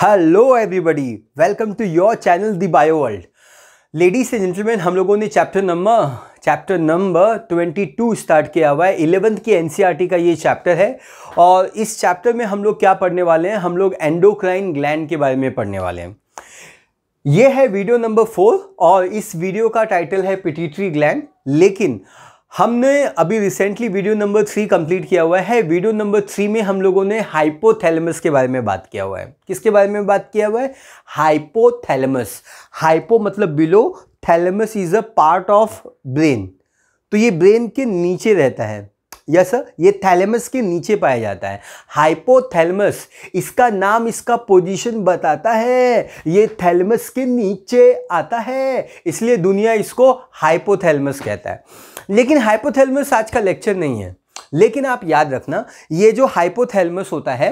Hello everybody, welcome to your channel the bio world. Ladies and gentleman, हम लोगों ने chapter number 22 start किया हुआ है। 11th की एनसीईआरटी का ये चैप्टर है और इस चैप्टर में हम लोग क्या पढ़ने वाले हैं, हम लोग एंडोक्राइन ग्लैंड के बारे में पढ़ने वाले हैं। ये है वीडियो नंबर 4 और इस वीडियो का टाइटल है पिट्यूटरी ग्लैंड। लेकिन हमने अभी रिसेंटली वीडियो नंबर 3 कंप्लीट किया हुआ है। वीडियो नंबर 3 में हम लोगों ने हाइपोथैलेमस के बारे में बात किया हुआ है। किसके बारे में बात किया हुआ है? हाइपोथैलेमस। हाइपो मतलब below, thalamus is a part of brain. तो ये ब्रेन के नीचे रहता है। यस सर, ये थैलेमस के नीचे पाया जाता है। हाइपोथैलेमस, इसका नाम इसका पोजीशन बताता है। ये थैलेमस के नीचे आता है, इसलिए दुनिया इसको हाइपोथैलेमस कहता है। लेकिन हाइपोथैलेमस आज का लेक्चर नहीं है। लेकिन आप याद रखना, ये जो हाइपोथैलेमस होता है,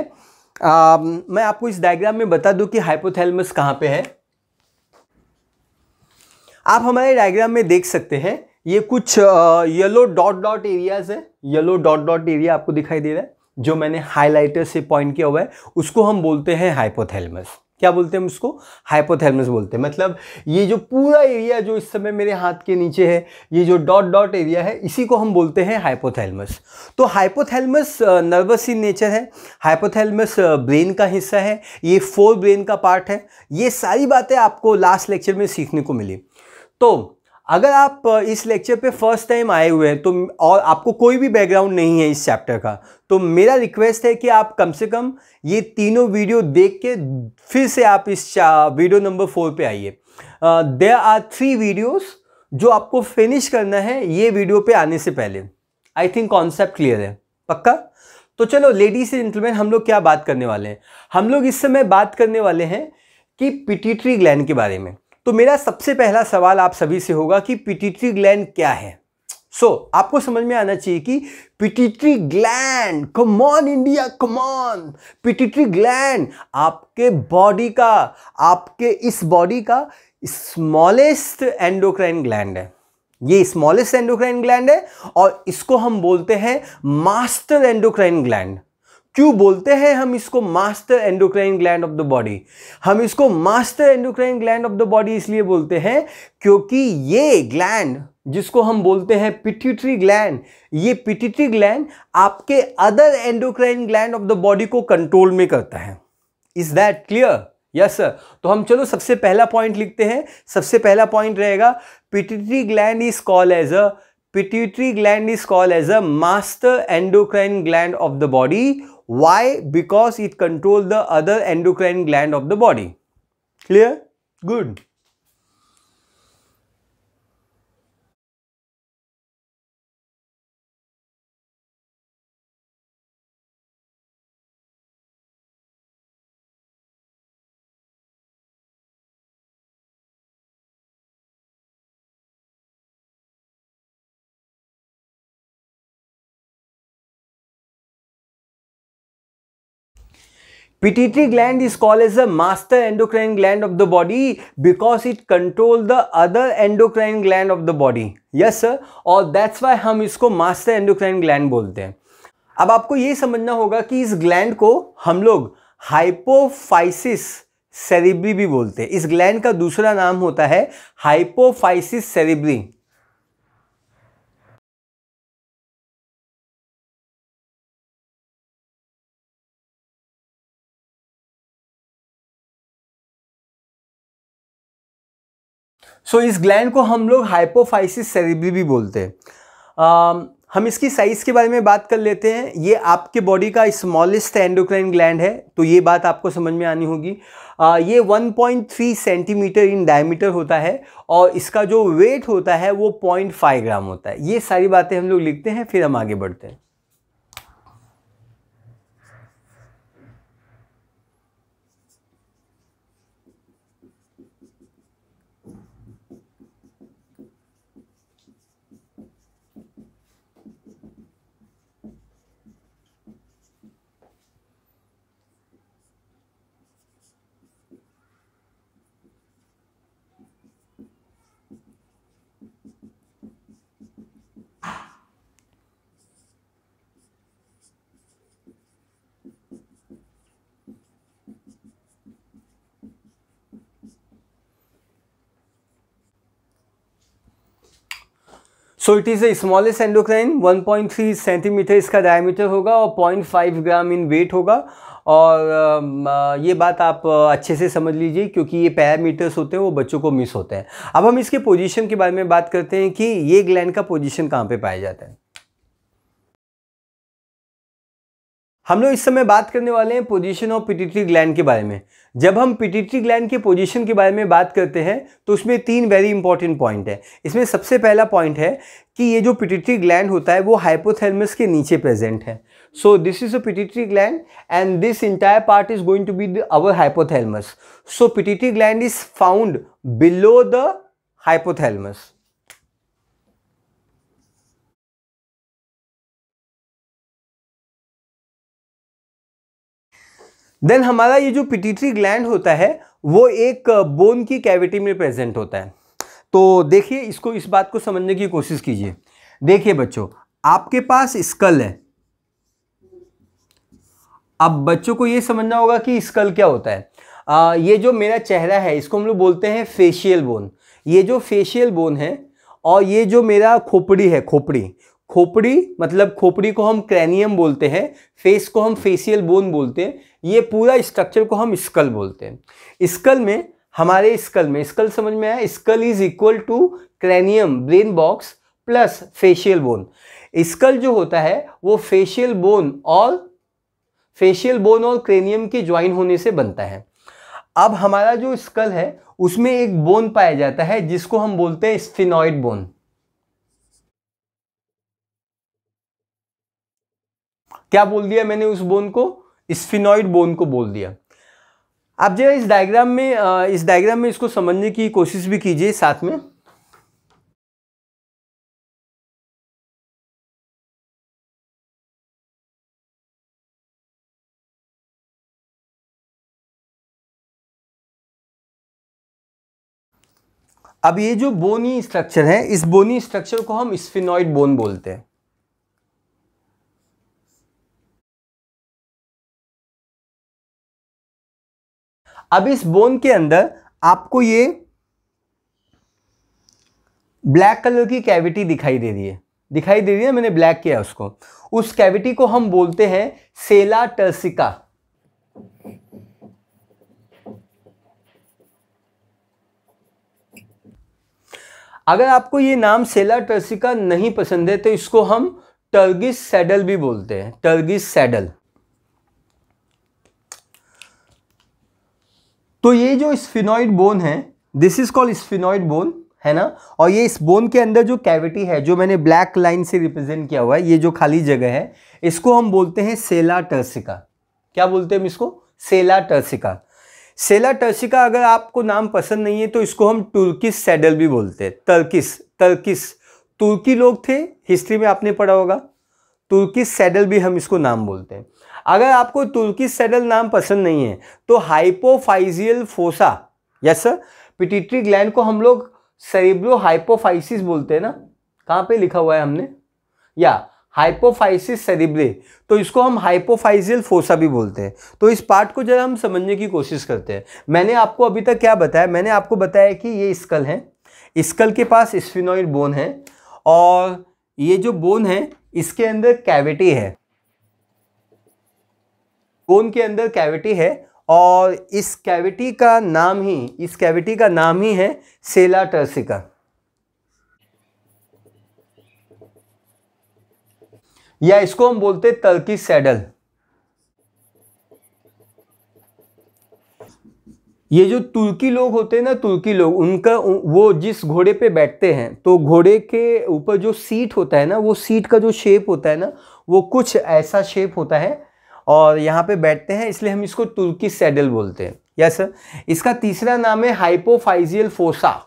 मैं आपको इस डायग्राम में बता दूं कि हाइपोथैलेमस कहां पे है। आप हमारे डायग्राम में देख सकते हैं, ये कुछ येलो डॉट डॉट एरियाज है। येलो डॉट डॉट एरिया आपको दिखाई दे रहा है, जो मैंने हाइलाइटर से पॉइंट किया हुआ है, उसको हम बोलते हैं हाइपोथैलेमस। क्या बोलते हैं हम उसको? हाइपोथैलेमस बोलते हैं। मतलब ये जो पूरा एरिया जो इस समय मेरे हाथ के नीचे है, ये जो डॉट डॉट एरिया है, इसी को हम बोलते हैं हाइपोथैलेमस। तो हाइपोथैलेमस नर्वस इन नेचर है। हाइपोथैलेमस ब्रेन का हिस्सा है। ये फोर ब्रेन का पार्ट है। ये सारी बातें आपको लास्ट लेक्चर में सीखने को मिली। तो अगर आप इस लेक्चर पे फर्स्ट टाइम आए हुए हैं तो और आपको कोई भी बैकग्राउंड नहीं है इस चैप्टर का, तो मेरा रिक्वेस्ट है कि आप कम से कम ये तीनों वीडियो देख के फिर से आप इस वीडियो नंबर 4 पे आइए। देयर आर 3 वीडियोस जो आपको फिनिश करना है ये वीडियो पे आने से पहले। आई थिंक कॉन्सेप्ट क्लियर है, पक्का? तो चलो लेडीज एंड जेंटलमैन, हम लोग क्या बात करने वाले हैं? हम लोग इस समय बात करने वाले हैं कि पिट्यूटरी ग्लैंड के बारे में। तो मेरा सबसे पहला सवाल आप सभी से होगा कि पिट्यूटरी ग्लैंड क्या है। आपको समझ में आना चाहिए कि pituitary gland, come on India, come on. Pituitary gland आपके बॉडी का, आपके इस बॉडी का स्मॉलेस्ट एंडोक्राइन ग्लैंड है। ये स्मॉलेस्ट एंडोक्राइन ग्लैंड है और इसको हम बोलते हैं मास्टर एंडोक्राइन ग्लैंड। क्यों बोलते हैं हम इसको master endocrine gland of the body? हम इसको master endocrine gland of the body इसलिए बोलते हैं क्योंकि ये ग्लैंड जिसको हम बोलते हैं पिट्यूटरी ग्लैंड, ये पिट्यूटरी ग्लैंड आपके other endocrine gland of the body को कंट्रोल में करता है। Is that clear? Yes sir. तो हम चलो सबसे पहला पॉइंट लिखते हैं। सबसे पहला पॉइंट रहेगा pituitary gland is called as a master endocrine gland of the body. Why? Because it controls the other endocrine gland of the body. Clear? Good. Pituitary gland is called as the master endocrine gland of the body because it controls the other endocrine gland of the body. Yes sir. और that's why हम इसको master endocrine gland बोलते हैं। अब आपको ये समझना होगा कि इस ग्लैंड को हम लोग हाइपोफाइसिस सेरेब्री भी बोलते हैं। इस ग्लैंड का दूसरा नाम होता है हाइपोफाइसिस सेरेब्री। इस ग्लैंड को हम लोग हाइपोफाइसिस सेरेब्री भी बोलते हैं। हम इसकी साइज के बारे में बात कर लेते हैं। ये आपके बॉडी का स्मॉलेस्ट एंडोक्राइन ग्लैंड है, तो ये बात आपको समझ में आनी होगी। ये 1.3 सेंटीमीटर इन डायमीटर होता है और इसका जो वेट होता है वो 0.5 ग्राम होता है। ये सारी बातें हम लोग लिखते हैं, फिर हम आगे बढ़ते हैं। So it is the smallest endocrine, 1.3 centimetre इसका डायमीटर होगा और 0.5 ग्राम इन वेट होगा। और ये बात आप अच्छे से समझ लीजिए, क्योंकि ये पैरामीटर्स होते हैं वो बच्चों को मिस होते हैं। अब हम इसके पोजीशन के बारे में बात करते हैं कि ये ग्लैंड का पोजीशन कहाँ पे पाया जाता है। हम लोग इस समय बात करने वाले हैं पोजीशन ऑफ पिट्यूटरी ग्लैंड के बारे में। जब हम पिट्यूटरी ग्लैंड के पोजीशन के बारे में बात करते हैं तो उसमें 3 वेरी इंपॉर्टेंट पॉइंट है। इसमें सबसे पहला पॉइंट है कि ये जो पिट्यूटरी ग्लैंड होता है वो हाइपोथैलेमस के नीचे प्रेजेंट है। So this is a pituitary gland and this entire part is going to be our hypothalamus. So pituitary gland is found below the hypothalamus. Then हमारा ये जो पिट्यूटरी ग्लैंड होता है वो एक बोन की कैविटी में प्रेजेंट होता है। तो देखिए इसको, इस बात को समझने की कोशिश कीजिए। देखिए बच्चों, आपके पास स्कल है। अब बच्चों को ये समझना होगा कि स्कल क्या होता है। ये जो मेरा चेहरा है इसको हम लोग बोलते हैं फेशियल बोन। ये जो फेशियल बोन है और ये जो मेरा खोपड़ी है, खोपड़ी मतलब खोपड़ी को हम क्रैनियम बोलते हैं, फेस को हम फेशियल बोन बोलते हैं, ये पूरा स्ट्रक्चर को हम स्कल बोलते हैं। स्कल में, हमारे स्कल में, स्कल समझ में आया, skull is equal to cranium brain box plus facial bone. Skull जो होता है वो फेशियल बोन और क्रेनियम के ज्वाइन होने से बनता है। अब हमारा जो स्कल है उसमें एक बोन पाया जाता है जिसको हम बोलते हैं स्फिनॉइड बोन। क्या बोल दिया मैंने उस बोन को? स्फिनॉइड बोन को बोल दिया। आप जरा इस डायग्राम में इसको समझने की कोशिश भी कीजिए साथ में। अब ये जो बोनी स्ट्रक्चर है, इस बोनी स्ट्रक्चर को हम स्फिनॉइड बोन बोलते हैं। अब इस बोन के अंदर आपको ये ब्लैक कलर की कैविटी दिखाई दे रही है, मैंने ब्लैक किया उसको। उस कैविटी को हम बोलते हैं सेला टर्सिका। अगर आपको ये नाम सेला टर्सिका नहीं पसंद है तो इसको हम टर्गिस सैडल भी बोलते हैं, टर्गिस सैडल। तो ये जो स्फिनॉइड बोन है, this is called sphenoid bone, है ना। और ये इस बोन के अंदर जो कैविटी है, जो मैंने ब्लैक लाइन से रिप्रेजेंट किया हुआ है, ये जो खाली जगह है, इसको हम बोलते हैं सेला टर्सिका। क्या बोलते हैं हम इसको? सेला टर्सिका। सेला टर्सिका अगर आपको नाम पसंद नहीं है तो इसको हम तुर्किश सैडल भी बोलते हैं। टर्किश तुर्की लोग थे, हिस्ट्री में आपने पढ़ा होगा। तुर्किश सैडल भी हम इसको नाम बोलते हैं। अगर आपको तुर्किश सैडल नाम पसंद नहीं है तो hypophyseal fossa, yes sir, pituitary gland को हम लोग सेरेब्रो हाइपोफाइसिस बोलते हैं ना। कहाँ पे लिखा हुआ है हमने? या हाइपोफाइसिस सेरेब्रे, तो इसको हम हाइपोफाइजियल फोसा भी बोलते हैं। तो इस पार्ट को जरा हम समझने की कोशिश करते हैं। मैंने आपको अभी तक क्या बताया? मैंने आपको बताया कि ये स्कल है, स्कल के पास स्फिनॉइड बोन है और ये जो बोन है इसके अंदर कैविटी है, बोन के अंदर कैविटी है और इस कैविटी का नाम ही है सेला टर्सिका, या इसको हम बोलते हैं टर्किश सैडल। ये जो तुर्की लोग होते हैं ना, तुर्की लोग, उनका वो जिस घोड़े पे बैठते हैं तो घोड़े के ऊपर जो सीट होता है ना, वो सीट का जो शेप होता है ना, वो कुछ ऐसा शेप होता है और यहाँ पे बैठते हैं, इसलिए हम इसको तुर्की सैडल बोलते हैं। Yes sir. इसका तीसरा नाम है हाइपोफाइजियल फोसा।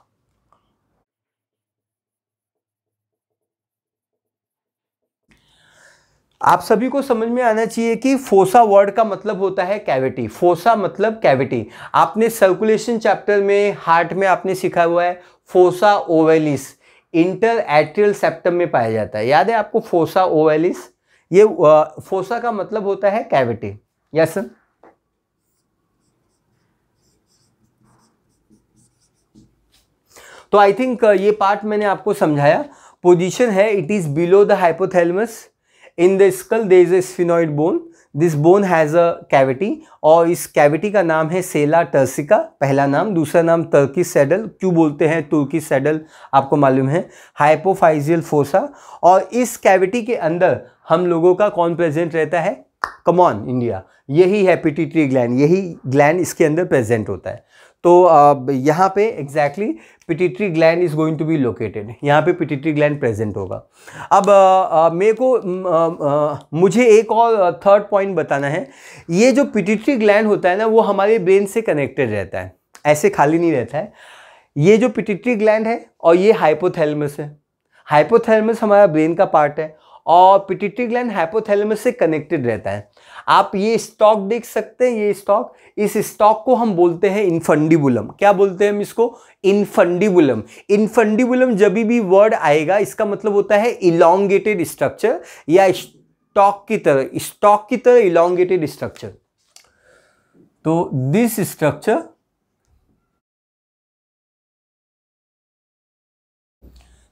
आप सभी को समझ में आना चाहिए कि फोसा वर्ड का मतलब होता है कैविटी। फोसा मतलब कैविटी। आपने सर्कुलेशन चैप्टर में, हार्ट में आपने सीखा हुआ है fossa ovalis, inter atrial septum में पाया जाता है। याद है आपको फोसा ओवेलिस? ये फोसा का मतलब होता है कैविटी। Yes sir. तो आई थिंक ये पार्ट मैंने आपको समझाया। पोजीशन है, it is below the hypothalamus. In the skull there is a sphenoid bone, this bone has a cavity, और इस कैविटी का नाम है सेला टर्सिका, पहला नाम। दूसरा नाम टर्किश सैडल, क्यों बोलते हैं तुर्किश सैडल आपको मालूम है, हाइपोफाइजियल फोसा। और इस कैविटी के अंदर हम लोगों का कौन प्रेजेंट रहता है, कम ऑन इंडिया, यही है पिट्यूटरी ग्लैंड, यही ग्लैंड इसके अंदर प्रेजेंट होता है। तो यहाँ पे exactly pituitary gland is going to be located, यहाँ पे पिट्यूटरी ग्लैंड प्रेजेंट होगा। अब मेरे को मुझे एक और थर्ड पॉइंट बताना है। ये जो पिट्यूटरी ग्लैंड होता है ना, वो हमारे ब्रेन से कनेक्टेड रहता है, ऐसे खाली नहीं रहता है। ये जो पिट्यूटरी ग्लैंड है और ये हाइपोथैलेमस है, हाइपोथैलेमस हमारा ब्रेन का पार्ट है और पिट्यूटरी ग्लैंड हाइपोथैलेमस से कनेक्टेड रहता है। आप ये स्टॉक देख सकते हैं, ये स्टॉक, इस स्टॉक को हम बोलते हैं इनफंडिबुलम। क्या बोलते हैं हम इसको, इनफंडिबुलम। इनफंडिबुलम जब भी वर्ड आएगा इसका मतलब होता है इलोंगेटेड स्ट्रक्चर या स्टॉक की तरह, स्टॉक की तरह इलोंगेटेड स्ट्रक्चर। तो this structure,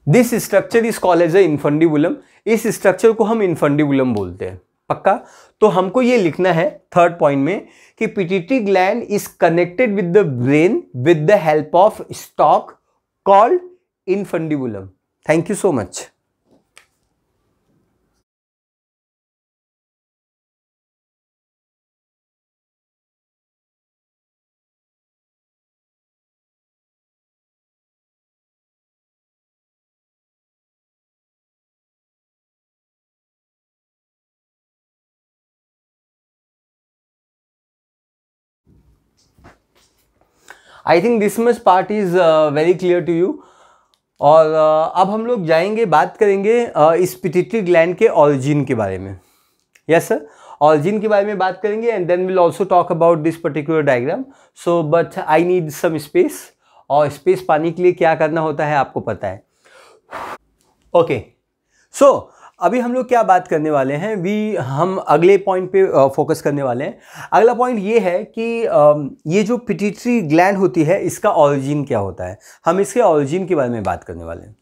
this structure is called as a infundibulum. इस स्ट्रक्चर को हम इनफंडिबुलम बोलते हैं, पक्का। तो हमको ये लिखना है थर्ड पॉइंट में कि pituitary gland is connected with the brain with the help of stalk called infundibulum. Thank you so much. I think this much part is very clear to you. और अब हम लोग जाएंगे, बात करेंगे इस पिट्यूटरी ग्लैंड के ऑरिजिन के बारे में। यस सर, ऑरिजिन के बारे में बात करेंगे and then will also talk about this particular diagram. So but I need some space, और स्पेस पाने के लिए क्या करना होता है आपको पता है। ओके, सो अभी हम लोग क्या बात करने वाले हैं, हम अगले पॉइंट पे फोकस करने वाले हैं। अगला पॉइंट ये है कि ये जो पिट्यूटरी ग्लैंड होती है इसका ऑरिजिन क्या होता है, हम इसके ऑरिजिन के बारे में बात करने वाले हैं।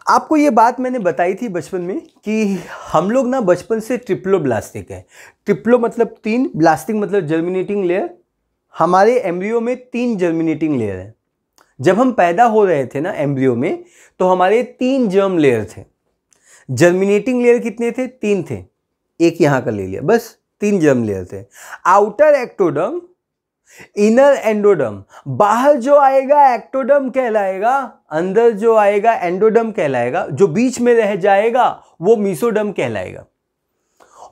आपको ये बात मैंने बताई थी बचपन में कि हम लोग ना बचपन से ट्रिप्लोब्लास्टिक है। ट्रिप्लो मतलब 3, ब्लास्टिक मतलब जर्मिनेटिंग लेयर। हमारे एम्ब्रियो में 3 जर्मिनेटिंग लेयर है। जब हम पैदा हो रहे थे ना एम्ब्रियो में, तो हमारे 3 जर्म लेयर थे। जर्मिनेटिंग लेयर कितने थे, 3 थे, एक यहां का ले लिया, बस 3 जर्म लेयर थे। Outer ectoderm, inner endoderm. बाहर जो आएगा एक्टोडर्म कहलाएगा, अंदर जो आएगा एंडोडर्म कहलाएगा, जो बीच में रह जाएगा वो मीसोडर्म कहलाएगा।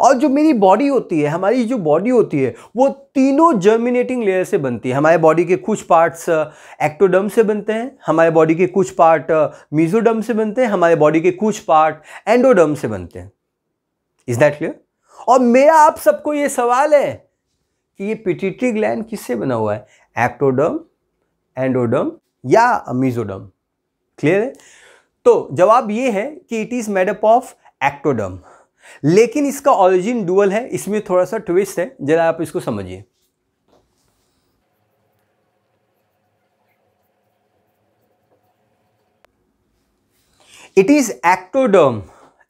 और जो मेरी बॉडी होती है, हमारी जो बॉडी होती है, वो तीनों जर्मिनेटिंग लेयर से बनती है। हमारे बॉडी के कुछ पार्ट्स एक्टोडर्म से बनते हैं, हमारे बॉडी के कुछ पार्ट मीसोडर्म से बनते हैं, हमारे बॉडी के कुछ पार्ट एंडोडर्म से बनते हैं। Is that clear? और मेरा आप सबको ये सवाल है कि ये पिट्यूटरी ग्लैंड किससे बना हुआ है, एक्टोडर्म, एंडोडर्म या मीसोडर्म? क्लियर है? तो जवाब ये है कि it is made up of ectoderm. लेकिन इसका ऑरिजिन डुअल है, इसमें थोड़ा सा ट्विस्ट है, जरा आप इसको समझिए। इट इज एक्टोडर्म,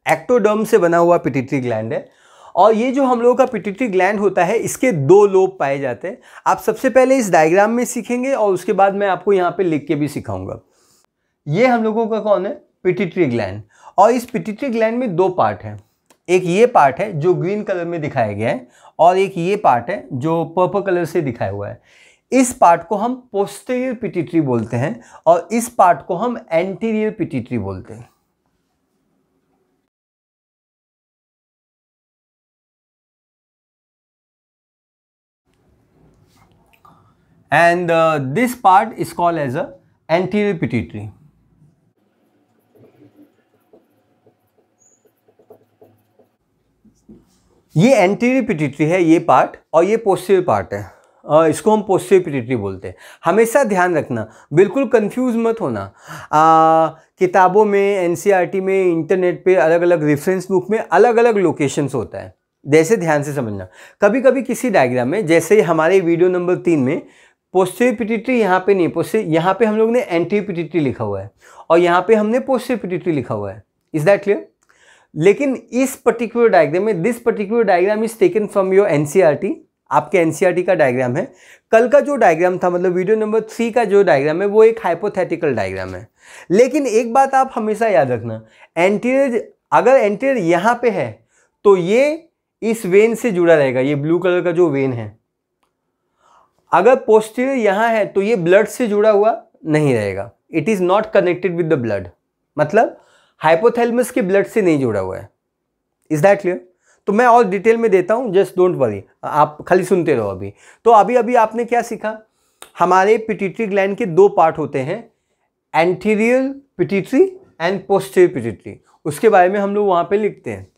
एक्टोडर्म से बना हुआ पिट्यूटरी ग्लैंड है। और ये जो हम लोगों का पिट्यूटरी ग्लैंड होता है, इसके 2 लोब पाए जाते हैं। आप सबसे पहले इस डायग्राम में सीखेंगे और उसके बाद मैं आपको यहां पे लिख के भी सिखाऊंगा। ये हम लोगों का कौन है, पिट्यूटरी ग्लैंड। और इस पिट्यूटरी ग्लैंड में 2 पार्ट हैं। एक ये पार्ट है जो ग्रीन कलर में दिखाया गया है, और एक ये पार्ट है जो पर्पल कलर से दिखाया हुआ है। इस पार्ट को हम पोस्टीरियर पिट्यूटरी बोलते हैं और इस पार्ट को हम एंटीरियर पिट्यूटरी बोलते हैं। And this part is called as a anterior pituitary. ये एंटीरियर पिट्यूटरी है ये पार्ट, और ये पोस्टीरियर पार्ट है, इसको हम पोस्टीरियर पिट्यूटरी बोलते हैं। हमेशा ध्यान रखना, बिल्कुल कंफ्यूज मत होना। किताबों में, एनसीईआरटी में, इंटरनेट पे, अलग अलग रेफरेंस बुक में अलग अलग लोकेशंस होता है, जैसे ध्यान से समझना। कभी कभी किसी डायग्राम में, जैसे हमारे वीडियो नंबर 3 में पोस्टीरियर पिट्यूटरी यहाँ पे नहीं, पोस्टीरियर यहाँ पे हम लोग ने एंटीरियर पिट्यूटरी लिखा हुआ है और यहाँ पे हमने पोस्टीरियर पिट्यूटरी लिखा हुआ है। Is that clear? लेकिन इस पर्टिकुलर डायग्राम में, this particular diagram is taken from your NCERT, आपके एनसीईआरटी का डायग्राम है। कल का जो डायग्राम था, मतलब वीडियो नंबर 3 का जो डायग्राम है, वो एक हाइपोथेटिकल डायग्राम है। लेकिन एक बात आप हमेशा याद रखना, एंटीरियर, अगर एंटीरियर यहाँ पे है तो ये इस वेन से जुड़ा रहेगा, ये ब्लू कलर का जो वेन है। अगर पोस्टीरियर यहाँ है तो ये ब्लड से जुड़ा हुआ नहीं रहेगा, it is not connected with the blood, मतलब हाइपोथैलेमस के ब्लड से नहीं जुड़ा हुआ है। Is that clear? तो मैं और डिटेल में देता हूं, जस्ट डोंट वरी, आप खाली सुनते रहो। अभी तो अभी आपने क्या सीखा, हमारे पिट्यूटरी ग्लैंड के दो पार्ट होते हैं, anterior pituitary and posterior pituitary, उसके बारे में हम लोग वहां पे लिखते हैं।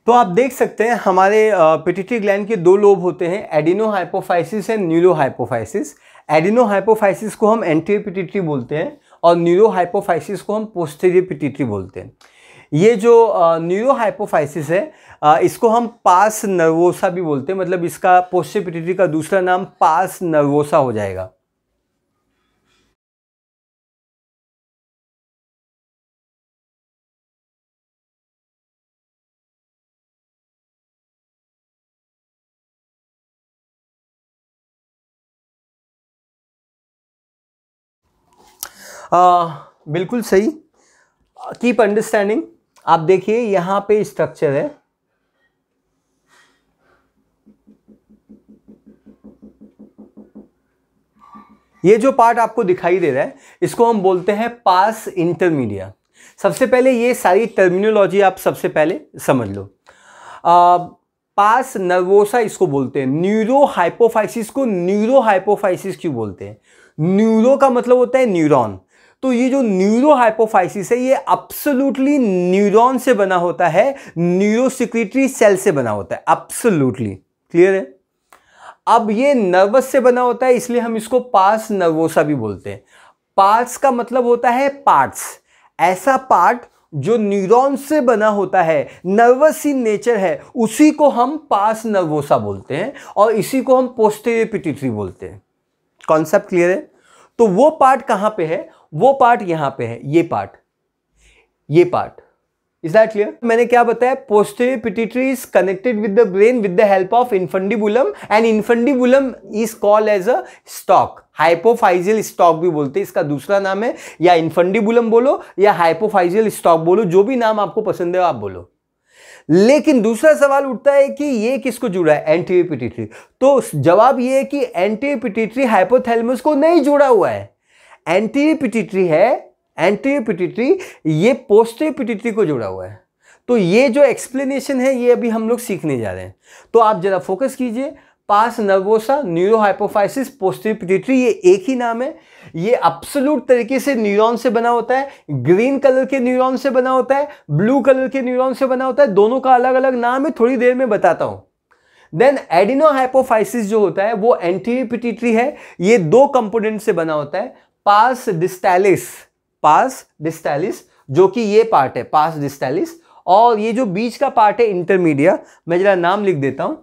तो आप देख सकते हैं हमारे पिट्यूटरी ग्लैंड के दो लोब होते हैं, adeno hypophysis and neuro hypophysis. Adeno hypophysis को हम एंटीरियर पिट्यूटरी बोलते हैं और न्यूरो हाइपोफाइसिस को हम पोस्टीरियर पिट्यूटरी बोलते हैं। ये जो न्यूरो हाइपोफाइसिस है, इसको हम पास नर्वोसा भी बोलते हैं, मतलब इसका पोस्टीरियर पिट्यूटरी का दूसरा नाम पास नर्वोसा हो जाएगा। बिल्कुल सही, कीप अंडरस्टैंडिंग। आप देखिए यहां पे स्ट्रक्चर है, ये जो पार्ट आपको दिखाई दे रहा है इसको हम बोलते हैं पास इंटरमीडिया। सबसे पहले ये सारी टर्मिनोलॉजी आप सबसे पहले समझ लो। पास नर्वोसा इसको बोलते हैं, न्यूरो हाइपोफाइसिस को न्यूरो हाइपोफाइसिस क्यों बोलते हैं? न्यूरो का मतलब होता है न्यूरॉन, तो ये जो न्यूरो हाइपोफाइसिस है ये एब्सोल्युटली न्यूरॉन से बना होता है, न्यूरोसिक्रीटरी सेल से बना होता है, एब्सोल्युटली क्लियर है। अब ये नर्वस से बना होता है, इसलिए हम इसको पास नर्वोसा भी बोलते हैं। पार्ट्स का मतलब होता है पार्ट्स, ऐसा पार्ट जो न्यूरॉन से बना होता है, नर्वस इन नेचर है, उसी को हम पास नर्वोसा बोलते हैं और इसी को हम पोस्टीरियर पिट्यूटरी बोलते हैं। कॉन्सेप्ट क्लियर है? तो वो पार्ट कहां पे है? वो पार्ट यहां पे है, ये पार्ट, ये पार्ट। Is that clear? मैंने क्या बताया, posterior pituitary is connected with the brain with the help of infundibulum and infundibulum is called as a stalk, hypophyseal stalk भी बोलते हैं, इसका दूसरा नाम है, या इन्फंडिबुलम बोलो या हाइपोफाइजियल स्टॉक बोलो, जो भी नाम आपको पसंद है आप बोलो। लेकिन दूसरा सवाल उठता है कि ये किसको जुड़ा है? Anterior pituitary. तो जवाब ये है कि एंटीरियर पिट्यूटरी हाइपोथैलेमस को नहीं जुड़ा हुआ है, एंटीरियर पिट्यूटरी है, एंटीरियर पिट्यूटरी ये पोस्टीरियर पिट्यूटरी को जुड़ा हुआ है। तो ये जो एक्सप्लेनेशन है ये अभी हम लोग सीखने जा रहे हैं, तो आप जरा फोकस कीजिए। Pars nervosa, neurohypophysis, posterior pituitary, ये एक ही नाम है, ये एब्सोल्यूट तरीके से न्यूरॉन से बना होता है, ग्रीन कलर के न्यूरॉन से बना होता है, ब्लू कलर के न्यूरॉन से बना होता है, दोनों का अलग अलग नाम है, थोड़ी देर में बताता हूं। देन एडिनो हाइपोफाइसिस जो होता है वो एंटीरियर पिट्यूटरी है, ये दो कंपोनेंट से बना होता है, पास डिस्टैलिस, पास डिस्टैलिस जो कि ये पार्ट है पास डिस्टैलिस, और ये जो बीच का पार्ट है इंटरमीडिया, मैं जरा नाम लिख देता हूं।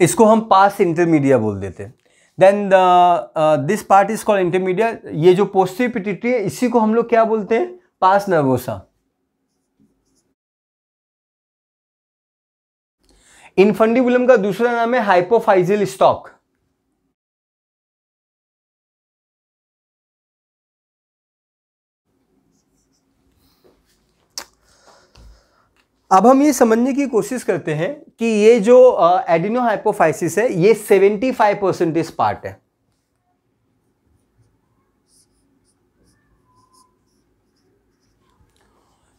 इसको हम पास इंटरमीडिया बोल देते हैं। Then this part is called intermedia. ये जो पोस्टीरियर पिट्यूटरी है इसी को हम लोग क्या बोलते हैं? पास नर्वोसा। इनफंडिबुलम का दूसरा नाम है हाइपोफाइजियल स्टॉक। अब हम ये समझने की कोशिश करते हैं कि ये जो एडिनोहाइपोफाइसिस है ये 75% पार्ट है,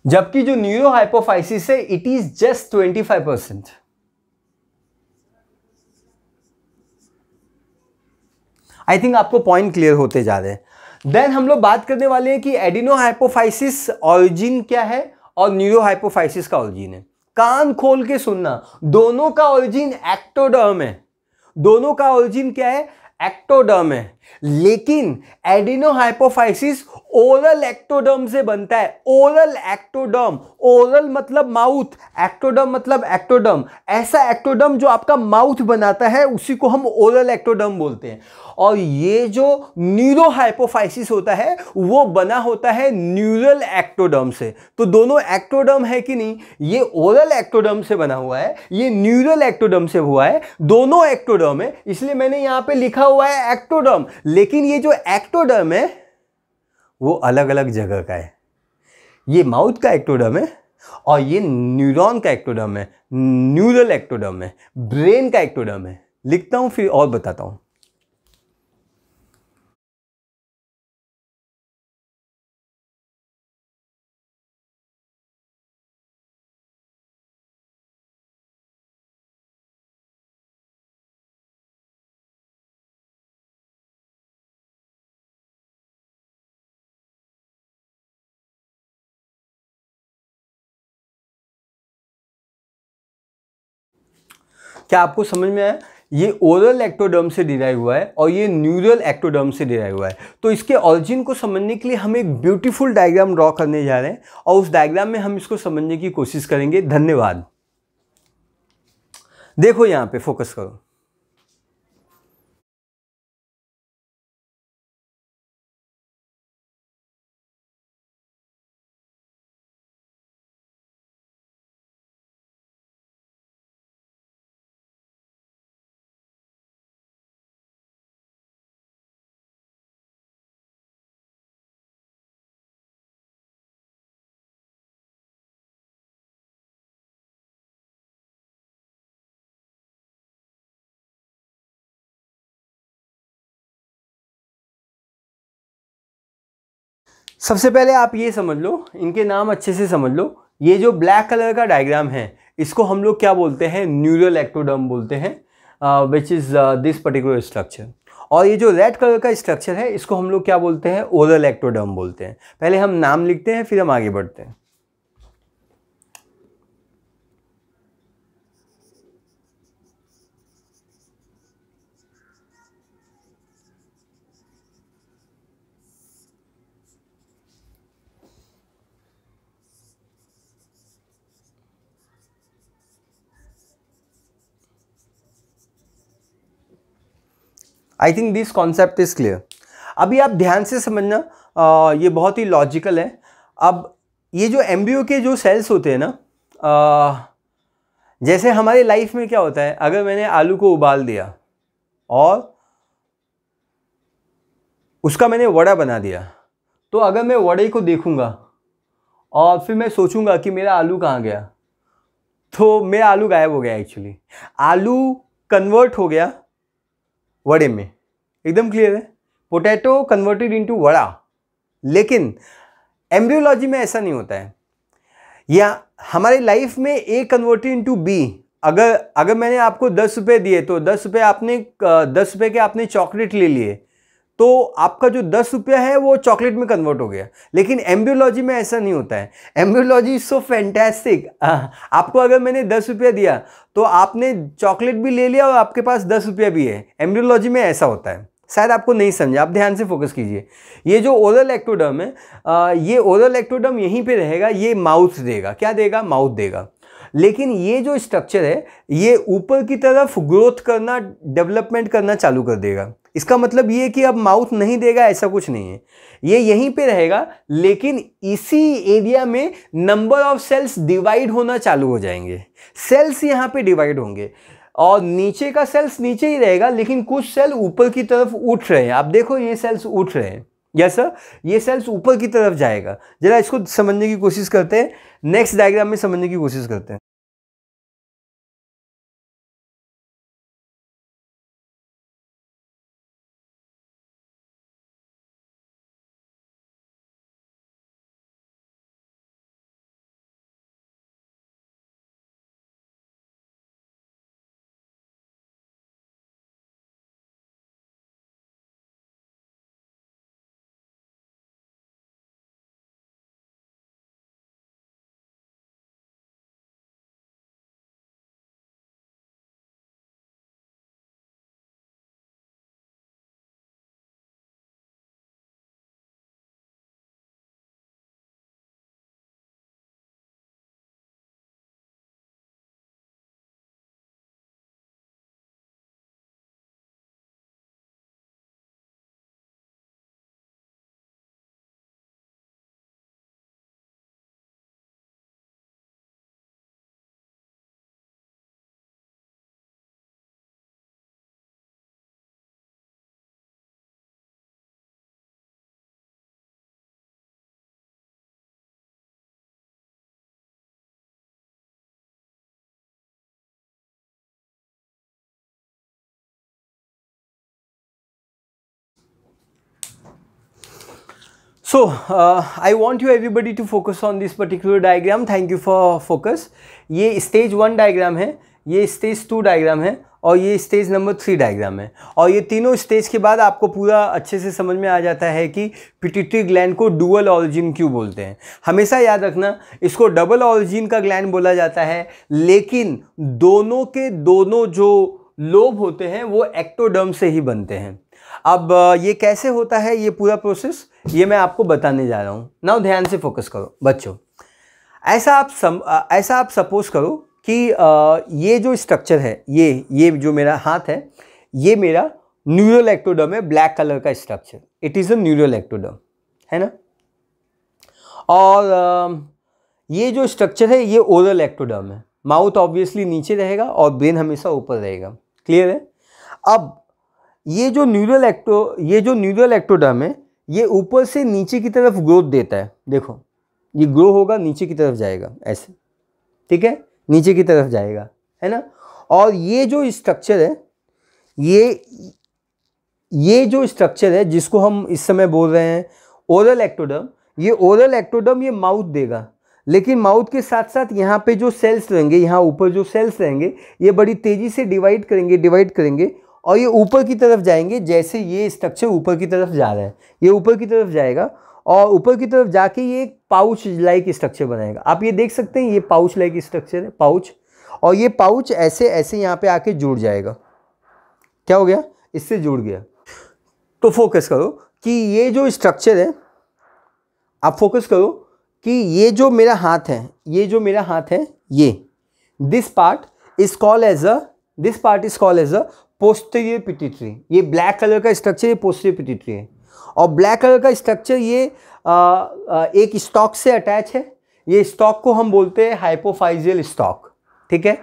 जबकि जो न्यूरोहाइपोफाइसिस है it is just 25%। I think आपको पॉइंट क्लियर होते जा रहे हैं। देन हम लोग बात करने वाले हैं कि एडिनोहाइपोफाइसिस ऑरिजिन क्या है और न्यूरोहाइपोफाइसिस का ऑरिजिन है। कान खोल के सुनना, दोनों का ऑरिजिन एक्टोडर्म है, दोनों का ऑरिजिन क्या है, एक्टोडर्म है। लेकिन एडिनोहाइपोफाइसिस ओरल एक्टोडर्म से बनता है। ओरल एक्टोडर्म, ओरल मतलब माउथ, एक्टोडर्म मतलब एक्टोडर्म, ऐसा एक्टोडर्म जो आपका माउथ बनाता है उसी को हम ओरल एक्टोडर्म बोलते हैं। और ये जो न्यूरोहाइपोफाइसिस होता है वो बना होता है न्यूरल एक्टोडर्म से। तो दोनों एक्टोडर्म है कि नहीं, ये ओरल एक्टोडर्म से बना हुआ है, ये न्यूरल एक्टोडर्म से हुआ है, दोनों एक्टोडर्म है, इसलिए मैंने यहां पे लिखा हुआ है एक्टोडर्म। लेकिन ये जो एक्टोडर्म है वो अलग अलग जगह का है। ये माउथ का एक्टोडर्म है और ये न्यूरॉन का एक्टोडर्म है, न्यूरल एक्टोडर्म है, ब्रेन का एक्टोडर्म है। लिखता हूं फिर और बताता हूं। क्या आपको समझ में आया? ये ओरल एक्टोडर्म से डिराइव हुआ है और ये न्यूरल एक्टोडर्म से डिराइव हुआ है। तो इसके ऑरिजिन को समझने के लिए हम एक ब्यूटीफुल डायग्राम ड्रॉ करने जा रहे हैं और उस डायग्राम में हम इसको समझने की कोशिश करेंगे। धन्यवाद। देखो यहां पे फोकस करो। सबसे पहले आप ये समझ लो, इनके नाम अच्छे से समझ लो। ये जो ब्लैक कलर का डायग्राम है इसको हम लोग क्या बोलते हैं, न्यूरल एक्टोडर्म बोलते हैं, which is this particular structure. और ये जो रेड कलर का स्ट्रक्चर है इसको हम लोग क्या बोलते हैं, ओरल एक्टोडर्म बोलते हैं। पहले हम नाम लिखते हैं फिर हम आगे बढ़ते हैं। आई think this concept is clear. अभी आप ध्यान से समझना, ये बहुत ही लॉजिकल है। अब ये जो एम्ब्रियो के जो सेल्स होते हैं ना, जैसे हमारी लाइफ में क्या होता है, अगर मैंने आलू को उबाल दिया और उसका मैंने वड़ा बना दिया, तो अगर मैं वड़े को देखूंगा और फिर मैं सोचूंगा कि मेरा आलू कहाँ गया, तो मेरा आलू गायब हो गया। एक्चुअली आलू कन्वर्ट हो गया वड़े में, एकदम क्लियर है, पोटैटो कन्वर्टेड इनटू वड़ा। लेकिन एम्ब्रियोलॉजी में ऐसा नहीं होता है। या हमारी लाइफ में ए कन्वर्टेड इनटू बी। अगर मैंने आपको 10 रुपये दिए तो 10 रुपये के आपने चॉकलेट ले लिए, तो आपका जो 10 रुपया है वो चॉकलेट में कन्वर्ट हो गया। लेकिन एम्ब्रियोलॉजी में ऐसा नहीं होता है। Embryology is so fantastic. आपको अगर मैंने 10 रुपया दिया तो आपने चॉकलेट भी ले लिया और आपके पास 10 रुपया भी है। एम्ब्रियोलॉजी में ऐसा होता है। शायद आपको नहीं समझा, आप ध्यान से फोकस कीजिए। ये जो ओरल एक्टोडर्म है, ये ओरल एक्टोडर्म यहीं पे रहेगा, ये माउथ देगा। क्या देगा? माउथ देगा। लेकिन ये जो स्ट्रक्चर है ये ऊपर की तरफ ग्रोथ करना, डेवलपमेंट करना चालू कर देगा। इसका मतलब ये कि अब माउथ नहीं देगा ऐसा कुछ नहीं है, ये यहीं पे रहेगा। लेकिन इसी एरिया में नंबर ऑफ सेल्स डिवाइड होना चालू हो जाएंगे। सेल्स यहाँ पे डिवाइड होंगे और नीचे का सेल्स नीचे ही रहेगा, लेकिन कुछ सेल ऊपर की तरफ उठ रहे हैं। आप देखो ये सेल्स उठ रहे हैं, यस सर, ये सेल्स ऊपर की तरफ जाएगा। जरा इसको समझने की कोशिश करते हैं, नेक्स्ट डायग्राम में समझने की कोशिश करते हैं। So I want you everybody to focus on this particular diagram. Thank you for focus. ये स्टेज 1 डायग्राम है, ये स्टेज 2 डायग्राम है और ये स्टेज नंबर 3 डायग्राम है। और ये तीनों स्टेज के बाद आपको पूरा अच्छे से समझ में आ जाता है कि पिट्यूटरी ग्लैंड को डुअल ऑरिजिन क्यों बोलते हैं। हमेशा याद रखना, इसको डबल ऑरिजिन का ग्लैंड बोला जाता है, लेकिन दोनों के दोनों जो लोब होते हैं वो एक्टोडर्म से ही बनते हैं। अब ये कैसे होता है ये पूरा प्रोसेस, ये मैं आपको बताने जा रहा हूँ। नाउ ध्यान से फोकस करो बच्चों। ऐसा आप सपोज करो कि ये जो स्ट्रक्चर है, ये जो मेरा हाथ है, ये मेरा न्यूरल एक्टोडर्म है, ब्लैक कलर का structure. It is a neural ectoderm, है ना। और ये जो स्ट्रक्चर है ये ओरल एक्टोडर्म है। माउथ ऑब्वियसली नीचे रहेगा और ब्रेन हमेशा ऊपर रहेगा। क्लियर है। अब ये जो न्यूरल एक्टोडर्म है ये ऊपर से नीचे की तरफ ग्रोथ देता है। देखो ये ग्रो होगा, नीचे की तरफ जाएगा ऐसे, ठीक है, नीचे की तरफ जाएगा, है ना। और ये जो स्ट्रक्चर है, ये जो स्ट्रक्चर है जिसको हम इस समय बोल रहे हैं ओरल एक्टोडर्म, ये ओरल एक्टोडर्म ये माउथ देगा, लेकिन माउथ के साथ साथ यहाँ पे जो सेल्स रहेंगे, यहाँ ऊपर जो सेल्स रहेंगे ये बड़ी तेजी से डिवाइड करेंगे और ये ऊपर की तरफ जाएंगे। जैसे ये स्ट्रक्चर ऊपर की तरफ जा रहा है, ये ऊपर की तरफ जाएगा और ऊपर की तरफ जाके ये एक पाउच लाइक स्ट्रक्चर बनाएगा। आप ये देख सकते हैं, ये पाउच लाइक स्ट्रक्चर है, पाउच। और ये पाउच ऐसे ऐसे यहाँ पे आके जुड़ जाएगा। क्या हो गया, इससे जुड़ गया। तो फोकस करो कि ये जो स्ट्रक्चर है, आप फोकस करो कि ये जो मेरा हाथ है, ये this part is called as a posterior pituitary. ये ब्लैक कलर का स्ट्रक्चर ये पोस्टीरियर पिट्यूटरी है। और ब्लैक कलर का स्ट्रक्चर ये एक स्टॉक से अटैच है। ये स्टॉक को हम बोलते हैं हाइपोफाइजियल स्टॉक, ठीक है।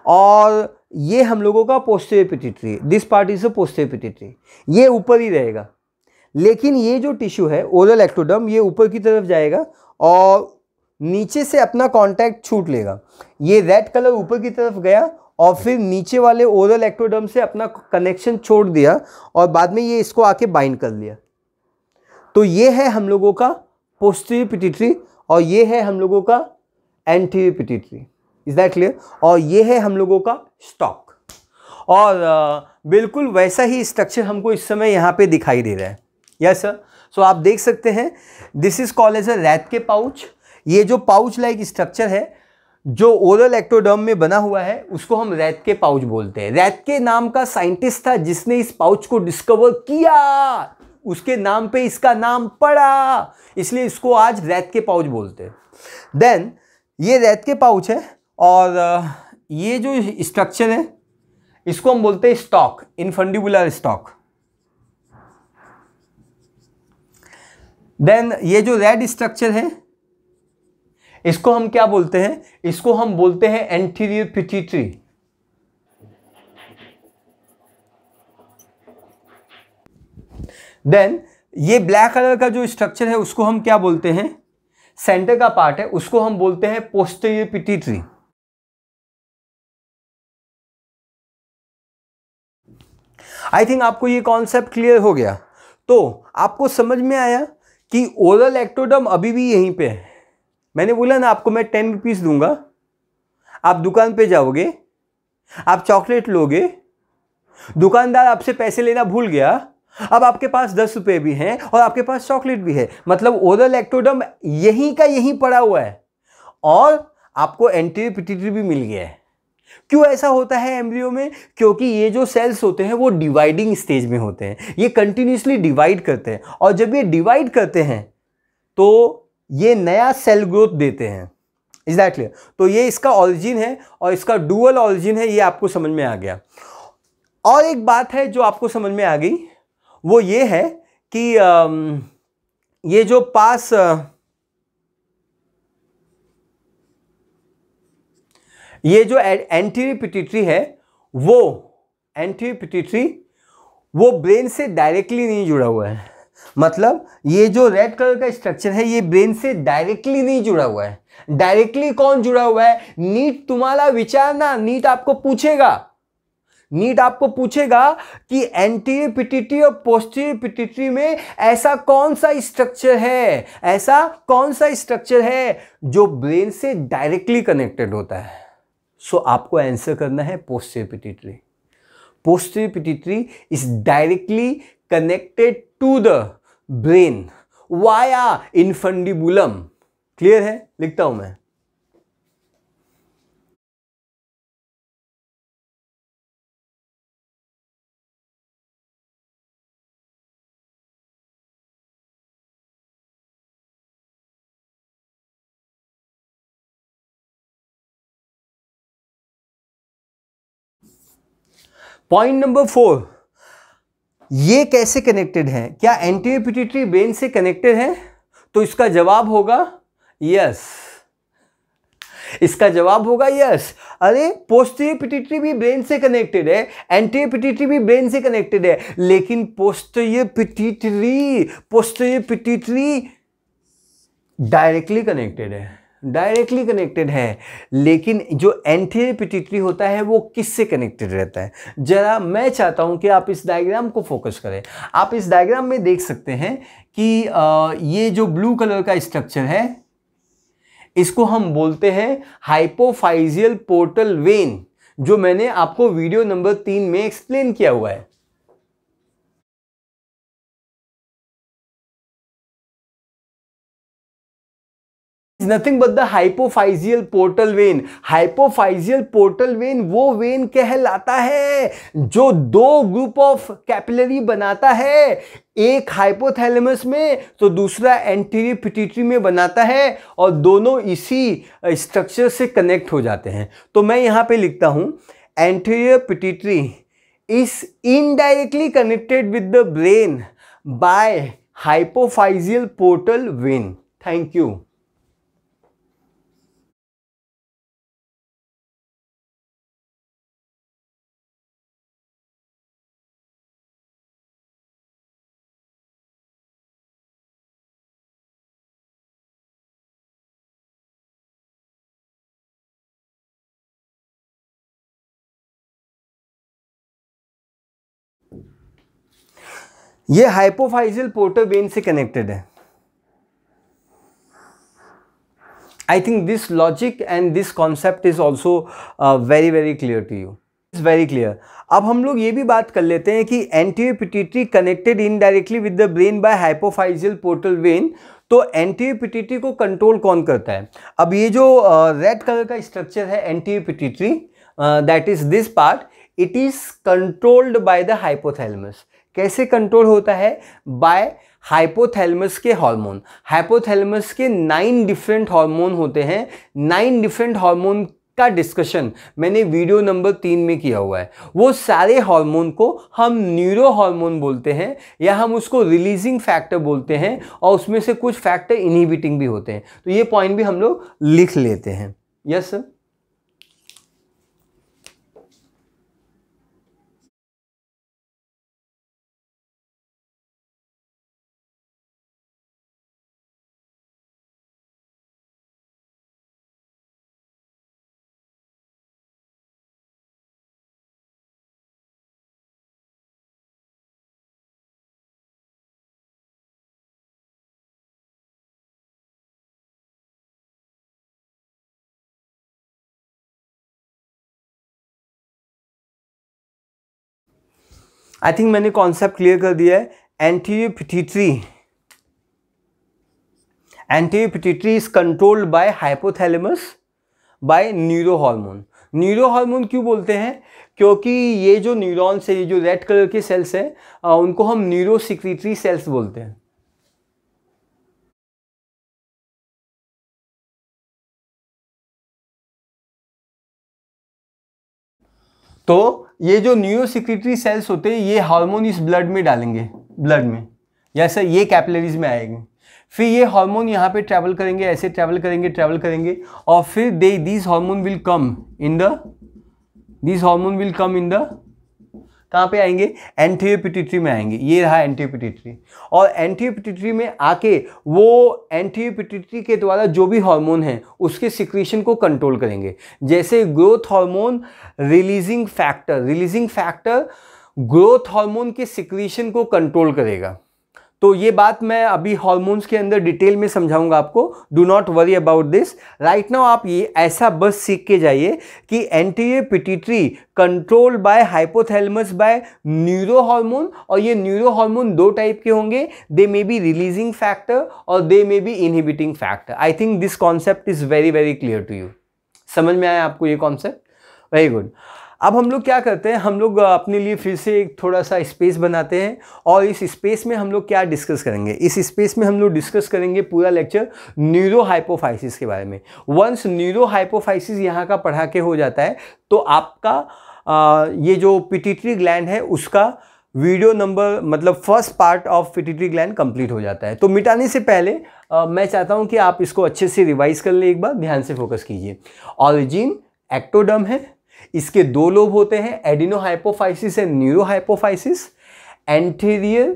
और ये हम लोगों का posterior pituitary, this part is a posterior pituitary. ये ऊपर ही रहेगा, लेकिन ये जो टिश्यू है ओरल एक्टोडर्म ये ऊपर की तरफ जाएगा और नीचे से अपना कांटेक्ट छूट लेगा। ये रेड कलर ऊपर की तरफ गया और फिर नीचे वाले ओरल एक्टोडर्म से अपना कनेक्शन छोड़ दिया और बाद में ये इसको आके बाइंड कर लिया। तो ये है हम लोगों का पोस्टीरियर पिट्यूटरी और ये है हम लोगों का anterior pituitary. Is that clear. और ये है हम लोगों का स्टॉक। और बिल्कुल वैसा ही स्ट्रक्चर हमको इस समय यहाँ पे दिखाई दे रहा है। Yes sir. सो आप देख सकते हैं, this is called as a Rathke's pouch. ये जो पाउच लाइक स्ट्रक्चर है जो ओरल एक्टोडर्म में बना हुआ है उसको हम रैट के पाउच बोलते हैं। रैट के नाम का साइंटिस्ट था जिसने इस पाउच को डिस्कवर किया, उसके नाम पे इसका नाम पड़ा, इसलिए इसको आज रैट के पाउच बोलते हैं। देन ये रैट के पाउच है और ये जो स्ट्रक्चर है इसको हम बोलते हैं स्टॉक, इनफंडिबुलर स्टॉक। देन ये जो रेड स्ट्रक्चर है इसको हम क्या बोलते हैं, इसको हम बोलते हैं एंटीरियर पिट्यूटरी। देन ये ब्लैक कलर का जो स्ट्रक्चर है उसको हम क्या बोलते हैं, सेंटर का पार्ट है, उसको हम बोलते हैं पोस्टीरियर पिट्यूटरी। आई थिंक आपको ये कॉन्सेप्ट क्लियर हो गया। तो आपको समझ में आया कि ओरल एक्टोडर्म अभी भी यहीं पे है। मैंने बोला ना आपको मैं 10 रुपीज दूंगा, आप दुकान पे जाओगे, आप चॉकलेट लोगे, दुकानदार आपसे पैसे लेना भूल गया, अब आपके पास 10 रुपए भी हैं और आपके पास चॉकलेट भी है, मतलब ओरल एक्टोडर्म यहीं का यहीं पड़ा हुआ है और आपको एंटीरियर पिट्यूटरी भी मिल गया है। क्यों ऐसा होता है एम्ब्रियो में? क्योंकि ये जो सेल्स होते हैं वो डिवाइडिंग स्टेज में होते हैं, ये कंटिन्यूसली डिवाइड करते हैं और जब ये डिवाइड करते हैं तो ये नया सेल ग्रोथ देते हैं। Is that clear? तो ये इसका ऑरिजिन है और इसका डुअल ऑरिजिन है, ये आपको समझ में आ गया। और एक बात है जो आपको समझ में आ गई, वो ये है कि ये जो पास ये जो एंटीरियर पिट्यूटरी है, वो एंटीरियर पिट्यूटरी वो ब्रेन से डायरेक्टली नहीं जुड़ा हुआ है। मतलब ये जो रेड कलर का स्ट्रक्चर है ये ब्रेन से डायरेक्टली नहीं जुड़ा हुआ है। डायरेक्टली कौन जुड़ा हुआ है? नीट तुम्हारा विचारना, नीट आपको पूछेगा, नीट आपको पूछेगा कि एंटीरियर पिट्यूटरी और पोस्टीरियर पिट्यूटरी में ऐसा कौन सा स्ट्रक्चर है, ऐसा कौन सा स्ट्रक्चर है जो ब्रेन से डायरेक्टली कनेक्टेड होता है। सो आपको आंसर करना है posterior pituitary. Posterior pituitary is directly connected to the brain via infundibulum. Clear है? लिखता हूं मैं। पॉइंट नंबर 4, ये कैसे कनेक्टेड है? क्या एंटीरियर पिट्यूटरी ब्रेन से कनेक्टेड है? तो इसका जवाब होगा यस। इसका जवाब होगा यस। अरे पोस्टीरियर पिट्यूटरी भी ब्रेन से कनेक्टेड है, एंटीरियर पिट्यूटरी भी ब्रेन से कनेक्टेड है, लेकिन पोस्टीरियर पिट्यूटरी डायरेक्टली कनेक्टेड है, डायरेक्टली कनेक्टेड है। लेकिन जो एंटीरियर पिट्यूटरी होता है वो किससे कनेक्टेड रहता है? जरा मैं चाहता हूं कि आप इस डायग्राम को फोकस करें। आप इस डायग्राम में देख सकते हैं कि ये जो ब्लू कलर का स्ट्रक्चर है इसको हम बोलते हैं हाइपोफाइजियल पोर्टल वेन, जो मैंने आपको वीडियो नंबर 3 में एक्सप्लेन किया हुआ है। Nothing but the hypophyseal portal vein. Hypophyseal portal vein वो वेन कहलाता है जो दो ग्रुप ऑफ कैपिलरी बनाता है, एक हाइपोथैलेमस में तो दूसरा एंटीरियर पिट्यूटरी में बनाता है और दोनों इसी स्ट्रक्चर से कनेक्ट हो जाते हैं। तो मैं यहां पे लिखता हूं anterior pituitary is indirectly connected with the brain by hypophyseal portal vein. Thank you. ये हाइपोफाइजियल पोर्टल वेन से कनेक्टेड है। I think this logic and this concept is also very very clear to you. Is very clear. अब हम लोग ये भी बात कर लेते हैं कि anterior pituitary connected indirectly with the brain by hypophyseal portal vein. तो एंटीरियर पिट्यूटरी को कंट्रोल कौन करता है? अब ये जो रेड कलर का स्ट्रक्चर है anterior pituitary, that is this part, it is controlled by the hypothalamus. कैसे कंट्रोल होता है? बाय हाइपोथैलेमस के हार्मोन। हाइपोथैलेमस के 9 डिफरेंट हार्मोन होते हैं। 9 डिफरेंट हार्मोन का डिस्कशन मैंने वीडियो नंबर 3 में किया हुआ है। वो सारे हार्मोन को हम न्यूरो हार्मोन बोलते हैं या हम उसको रिलीजिंग फैक्टर बोलते हैं और उसमें से कुछ फैक्टर इनहिबिटिंग भी होते हैं। तो ये पॉइंट भी हम लोग लिख लेते हैं। Yes sir. आई थिंक मैंने कॉन्सेप्ट क्लियर कर दिया है। Anterior pituitary is controlled by hypothalamus by neuro hormone. Neuro hormone क्यों बोलते हैं? क्योंकि ये जो न्यूरॉन्स है, ये जो रेड कलर के सेल्स हैं, उनको हम न्यूरो सिक्रीटरी सेल्स बोलते हैं। तो ये जो न्यूरो सिक्रीटरी सेल्स होते हैं, ये हार्मोन इस ब्लड में डालेंगे, ब्लड में, जैसे ये कैपिलरीज में आएंगे, फिर ये हार्मोन यहाँ पे ट्रैवल करेंगे, ऐसे ट्रैवल करेंगे और फिर this hormone will come in the कहाँ पे आएंगे? एंटीरियर पिट्यूटरी में आएंगे। ये रहा एंटीरियर पिट्यूटरी, और एंटीरियर पिट्यूटरी में आके वो एंटीरियर पिट्यूटरी के द्वारा जो भी हार्मोन है उसके सिक्रीशन को कंट्रोल करेंगे। जैसे growth hormone releasing factor growth hormone के सिक्रीशन को कंट्रोल करेगा। तो ये बात मैं अभी हार्मोन्स के अंदर डिटेल में समझाऊंगा आपको, do not worry about this right now. आप ये ऐसा बस सीख के जाइए कि anterior pituitary control by hypothalamus by neuro hormone, और ये न्यूरो हार्मोन दो टाइप के होंगे, they may be releasing factor और they may be inhibiting factor. I think this concept is very very clear to you. समझ में आया आपको ये कॉन्सेप्ट? Very good. अब हम लोग क्या करते हैं, हम लोग अपने लिए फिर से एक थोड़ा सा स्पेस बनाते हैं, और इस स्पेस में हम लोग क्या डिस्कस करेंगे? इस स्पेस में हम लोग डिस्कस करेंगे पूरा लेक्चर न्यूरो हाइपोफाइसिस के बारे में। वंस न्यूरो हाइपोफाइसिस यहाँ का पढ़ा के हो जाता है तो आपका ये जो पिट्यूटरी ग्लैंड है उसका वीडियो नंबर, मतलब first part of pituitary gland complete हो जाता है। तो मिटाने से पहले मैं चाहता हूँ कि आप इसको अच्छे से रिवाइज कर लें, एक बार ध्यान से फोकस कीजिए। ऑरिजिन एक्टोडर्म है, इसके दो लोब होते हैं, adeno hypophysis and neuro hypophysis. Anterior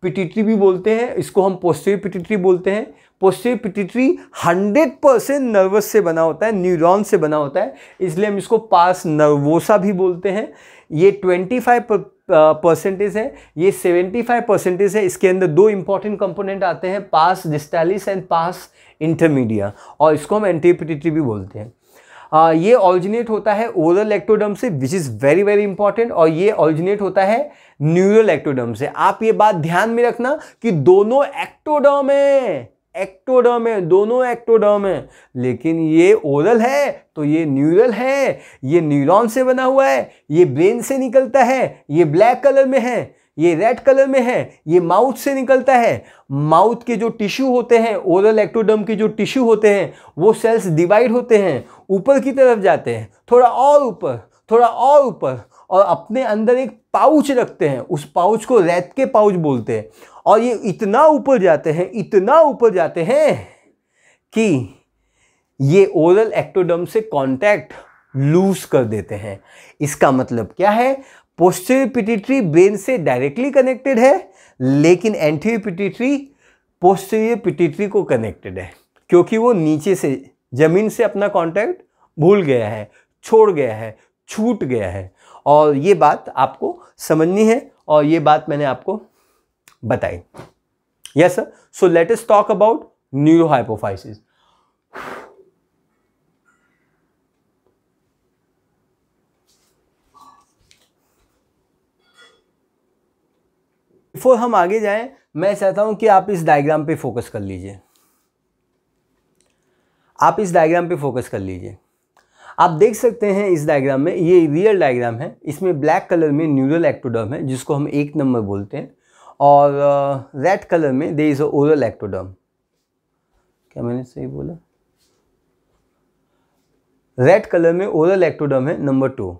pituitary भी बोलते हैं, इसको हम पोस्टीरियर पिट्यूटरी बोलते हैं। पोस्टीरियर पिट्यूटरी 100% नर्वस से बना होता है, न्यूरॉन से बना होता है, इसलिए हम इसको पास नर्वोसा भी बोलते हैं। ये 25% है, ये 75% है। इसके अंदर दो इंपॉर्टेंट कंपोनेंट आते हैं, पास डिस्टालिस एंड पास इंटरमीडिया, और इसको हम एंटीरियर पिट्यूटरी भी बोलते हैं। ये ऑरिजिनेट होता है ओरल एक्टोडर्म से, which is very very important, और ये ऑरिजिनेट होता है न्यूरल एक्टोडर्म से। आप ये बात ध्यान में रखना कि दोनों एक्टोडर्म है, दोनों एक्टोडर्म है, लेकिन ये ओरल है तो ये न्यूरल है, ये न्यूरॉन से बना हुआ है, ये ब्रेन से निकलता है, ये ब्लैक कलर में है, ये रेड कलर में है, ये माउथ से निकलता है। माउथ के जो टिश्यू होते हैं, ओरल एक्टोडर्म के जो टिश्यू होते हैं, वो सेल्स डिवाइड होते हैं, ऊपर की तरफ जाते हैं, थोड़ा और ऊपर, और अपने अंदर एक पाउच रखते हैं, उस पाउच को रैट के पाउच बोलते हैं। और ये इतना ऊपर जाते हैं कि ये ओरल एक्टोडर्म से कांटेक्ट लूज कर देते हैं। इसका मतलब क्या है? पोस्टीरियर पिट्यूटरी ब्रेन से डायरेक्टली कनेक्टेड है, लेकिन एंटीरियर पिट्यूटरी पोस्टीरियर पिट्यूटरी को कनेक्टेड है, क्योंकि वो नीचे से जमीन से अपना कांटेक्ट भूल गया है, छोड़ गया है, छूट गया है। और ये बात आपको समझनी है, और ये बात मैंने आपको बताई। Yes sir, so let us talk about neuro hypophysis. Before हम आगे जाएं, मैं चाहता हूं कि आप इस डायग्राम पे फोकस कर लीजिए। आप देख सकते हैं इस डायग्राम में, ये रियल डायग्राम है, इसमें ब्लैक कलर में न्यूरल एक्टोडर्म है जिसको हम 1 नंबर बोलते हैं, और रेड कलर में there is a oral ectoderm. क्या मैंने सही बोला? रेड कलर में ओरल एक्टोडर्म है नंबर 2।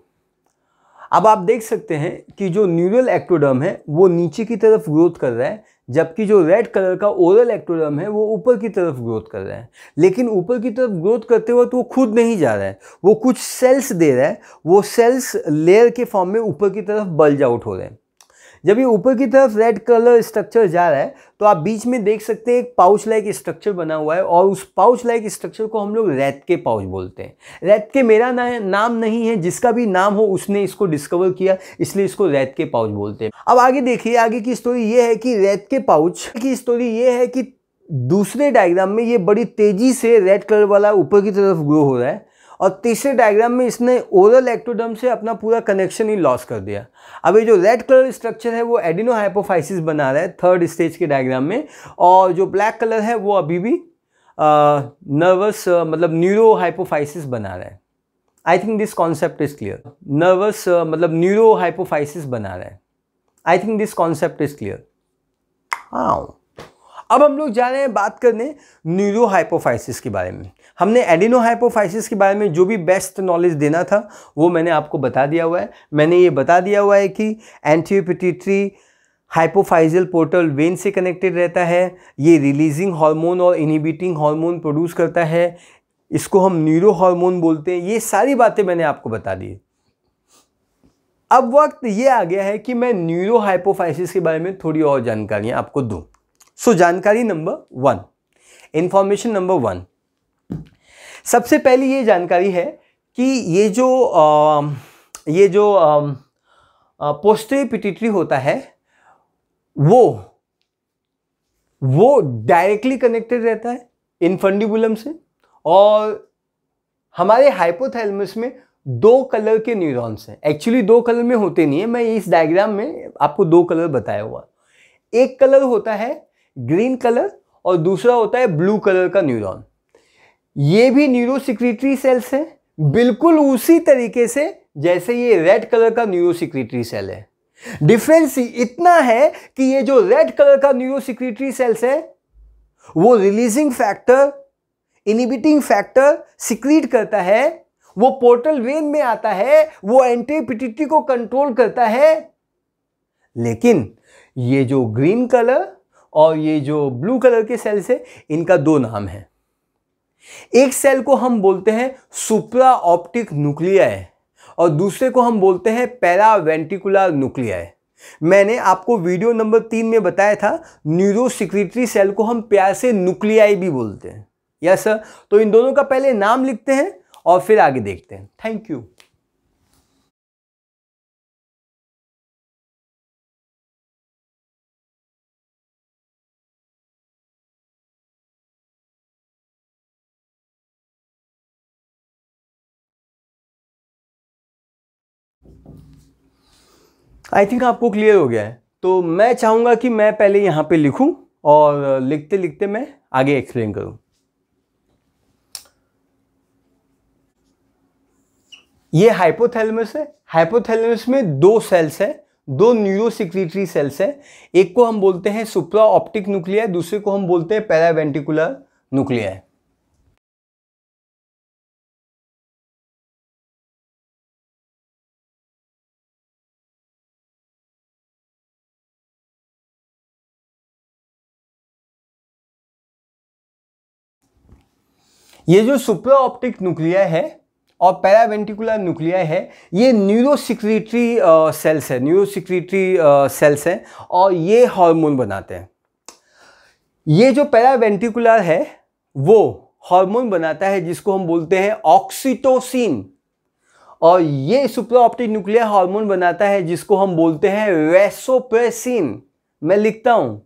अब आप देख सकते हैं कि जो न्यूरल एक्टोडर्म है वो नीचे की तरफ ग्रोथ कर रहा है, जबकि जो रेड कलर का ओरल एक्टोडर्म है वो ऊपर की तरफ ग्रोथ कर रहा है। लेकिन ऊपर की तरफ ग्रोथ करते वक्त वो खुद नहीं जा रहा है, वो कुछ सेल्स दे रहा है, वो सेल्स लेयर के फॉर्म में ऊपर की तरफ बल्ज आउट हो रहे हैं। जब ये ऊपर की तरफ रेड कलर स्ट्रक्चर जा रहा है तो आप बीच में देख सकते हैं एक पाउच लाइक स्ट्रक्चर बना हुआ है, और उस पाउच लाइक स्ट्रक्चर को हम लोग रैट के पाउच बोलते हैं। रैट के मेरा नाम नहीं है, जिसका भी नाम हो उसने इसको डिस्कवर किया, इसलिए इसको रैट के पाउच बोलते हैं। अब आगे देखिए, आगे की स्टोरी ये है कि रैट के पाउच की स्टोरी ये है कि दूसरे डायग्राम में ये बड़ी तेजी से रेड कलर वाला ऊपर की तरफ ग्रो हो रहा है, और तीसरे डायग्राम में इसने ओरल एक्टोडर्म से अपना पूरा कनेक्शन ही लॉस कर दिया। अब ये जो रेड कलर स्ट्रक्चर है वो एडिनो हाइपोफाइसिस बना रहा है थर्ड स्टेज के डायग्राम में, और जो ब्लैक कलर है वो अभी भी नर्वस मतलब न्यूरो हाइपोफाइसिस बना रहा है। I think this concept is clear. Nervous मतलब न्यूरो हाइपोफाइसिस बना रहा है। I think this concept is clear. हाँ, अब हम लोग जा रहे हैं बात करने न्यूरो हाइपोफाइसिस के बारे में। हमने एडिनो हाइपोफाइसिस के बारे में जो भी बेस्ट नॉलेज देना था वो मैंने आपको बता दिया हुआ है। मैंने ये बता दिया हुआ है कि anterior pituitary hypophyseal portal vein से कनेक्टेड रहता है, ये रिलीजिंग हार्मोन और इनहिबिटिंग हार्मोन प्रोड्यूस करता है, इसको हम न्यूरो हार्मोन बोलते हैं। ये सारी बातें मैंने आपको बता दी। अब वक्त ये आ गया है कि मैं न्यूरो हाइपोफाइसिस के बारे में थोड़ी और जानकारियां आपको दूं। सो जानकारी नंबर 1, इंफॉर्मेशन नंबर 1, सबसे पहली ये जानकारी है कि ये जो पोस्टीरियर पिट्यूटरी होता है वो डायरेक्टली कनेक्टेड रहता है इन्फंडिबुलम से, और हमारे हाइपोथैलेमस में 2 कलर के न्यूरॉन्स हैं। एक्चुअली 2 कलर में होते नहीं है, मैं इस डायग्राम में आपको 2 कलर बताया हुआ। एक कलर होता है ग्रीन कलर और दूसरा होता है ब्लू कलर का न्यूरॉन। ये भी न्यूरोसिक्रीटरी सेल्स हैं, बिल्कुल उसी तरीके से जैसे ये रेड कलर का न्यूरोसिक्रीटरी सेल है। डिफरेंस इतना है कि ये जो रेड कलर का न्यूरोसिक्रीटरी सेल्स है वो releasing factor, inhibiting factor secrete करता है, वो पोर्टल वेन में आता है, वो एंटीरियर पिट्यूटरी को कंट्रोल करता है। लेकिन ये जो ग्रीन कलर और ये जो ब्लू कलर के सेल्स है इनका 2 नाम है। एक सेल को हम बोलते हैं सुप्रा ऑप्टिक न्यूक्लियाई और दूसरे को हम बोलते हैं पैरावेंट्रिकुलर न्यूक्लियाई। मैंने आपको वीडियो नंबर 3 में बताया था न्यूरोसिक्रीटरी सेल को हम प्यार से न्यूक्लियाई भी बोलते हैं। यस सर, तो इन दोनों का पहले नाम लिखते हैं और फिर आगे देखते हैं। Thank you. आई थिंक आपको क्लियर हो गया है। तो मैं चाहूंगा कि मैं पहले यहां पे लिखूं और लिखते लिखते मैं आगे एक्सप्लेन करूं। ये हाइपोथैलेमस है। हाइपोथैलेमस में 2 सेल्स है, 2 न्यूरोसिक्रीटरी सेल्स है। एक को हम बोलते हैं सुप्रा ऑप्टिक न्यूक्लियाई, दूसरे को हम बोलते हैं पैरावेंट्रिकुलर न्यूक्लियाई। ये जो सुप्रा ऑप्टिक न्यूक्लियाई है और पैरावेंट्रिकुलर न्यूक्लियाई है, ये न्यूरोसिक्रीटरी सेल्स है, न्यूरोसिक्रीटरी सेल्स हैं और ये हार्मोन बनाते हैं। ये जो पैरावेंट्रिकुलर है वो हार्मोन बनाता है जिसको हम बोलते हैं ऑक्सीटोसिन, और ये सुप्रा ऑप्टिक न्यूक्लियाई हार्मोन बनाता है जिसको हम बोलते हैं वैसोप्रेसिन। मैं लिखता हूं,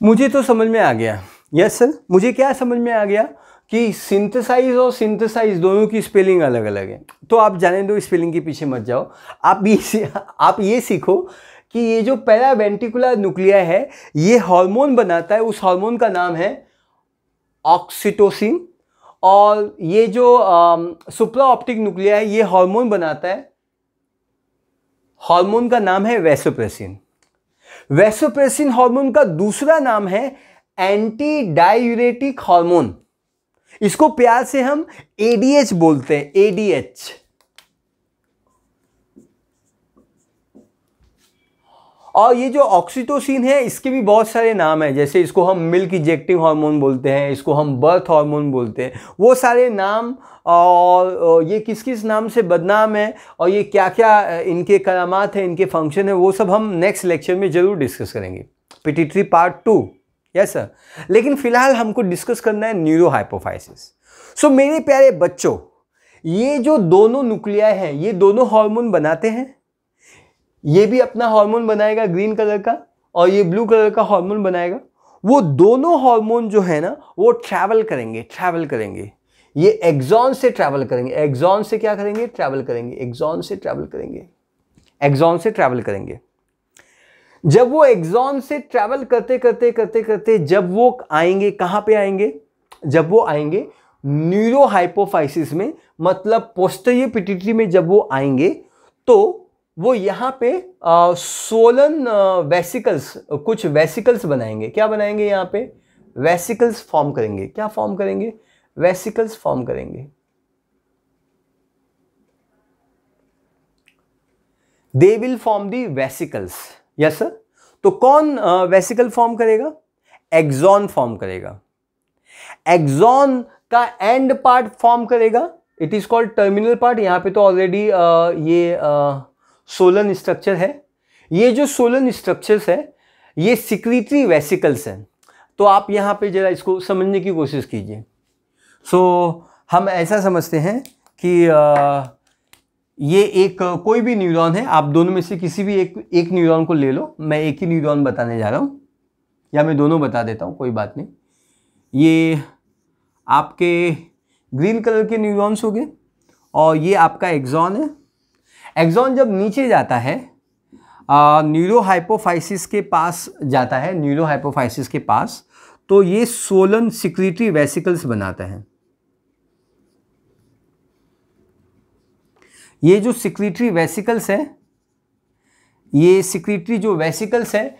मुझे तो समझ में आ गया। यस सर, मुझे क्या समझ में आ गया कि सिंथेसाइज और सिंथेसाइज दोनों की स्पेलिंग अलग अलग है। तो आप जाने दो, स्पेलिंग के पीछे मत जाओ। आप ये सीखो कि ये जो पैरावेंट्रिकुलर न्यूक्लियाई है ये हार्मोन बनाता है, उस हार्मोन का नाम है ऑक्सीटोसिन, और ये जो सुप्रा ऑप्टिक न्यूक्लियाई है ये हार्मोन बनाता है, हार्मोन का नाम है वैसोप्रेसिन। वैसोप्रेसिन हार्मोन का दूसरा नाम है एंटी डायूरेटिक हार्मोन। इसको प्यार से हम एडीएच बोलते हैं, एडीएच। और ये जो ऑक्सीटोसिन है इसके भी बहुत सारे नाम हैं, जैसे इसको हम मिल्क इंजेक्टिंग हार्मोन बोलते हैं, इसको हम बर्थ हार्मोन बोलते हैं, वो सारे नाम और ये किस किस नाम से बदनाम है और ये क्या क्या इनके करामात हैं, इनके फंक्शन है, वो सब हम नेक्स्ट लेक्चर में जरूर डिस्कस करेंगे, पिट्यूटरी पार्ट 2। Yes sir. लेकिन फिलहाल हमको डिस्कस करना है न्यूरो हाइपोफाइसिस। सो मेरे प्यारे बच्चों, ये जो दोनों न्यूक्लियाई हैं ये दोनों हार्मोन बनाते हैं, ये भी अपना हार्मोन बनाएगा ग्रीन कलर का और ये ब्लू कलर का हार्मोन बनाएगा। वो दोनों हार्मोन जो है ना वो ट्रैवल करेंगे, ये एक्सॉन से ट्रैवल करेंगे, एक्सॉन से क्या करेंगे, ट्रैवल करेंगे, एक्सॉन से ट्रैवल करेंगे, एक्सॉन से ट्रैवल करेंगे। जब वो एक्सॉन से ट्रैवल करते जब वो आएंगे कहां पे आएंगे, जब वो आएंगे न्यूरो हाइपोफाइसिस में, मतलब पोस्टीरियर पिट्यूटरी में जब वो आएंगे तो वो यहाँ पे सोलन वेसिकल्स, कुछ वेसिकल्स बनाएंगे। क्या बनाएंगे यहाँ पे, वेसिकल्स फॉर्म करेंगे। क्या फॉर्म करेंगे, वेसिकल्स फॉर्म करेंगे। They will form the vesicles. Yes sir. तो कौन वेसिकल फॉर्म करेगा, एक्सॉन फॉर्म करेगा, एक्सॉन का एंड पार्ट फॉर्म करेगा, it is called terminal part. यहां पे तो ऑलरेडी ये सोलन स्ट्रक्चर है। ये जो सोलन स्ट्रक्चर्स है ये सिक्रीटरी वेसिकल्स हैं। तो आप यहां पे जरा इसको समझने की कोशिश कीजिए। सो हम ऐसा समझते हैं कि ये एक कोई भी न्यूरॉन है, आप दोनों में से किसी भी एक न्यूरॉन को ले लो। मैं एक ही न्यूरॉन बताने जा रहा हूं या मैं दोनों बता देता हूं, कोई बात नहीं। ये आपके ग्रीन कलर के न्यूरॉन्स हो गए और ये आपका एक्सॉन है। एक्सॉन जब नीचे जाता है न्यूरो हाइपोफाइसिस के पास जाता है, न्यूरो हाइपोफाइसिस के पास, तो ये सोलन सिक्रीटरी वेसिकल्स बनाता है। ये जो सिक्रीटरी वेसिकल्स है, ये सिक्रीटरी जो वेसिकल्स है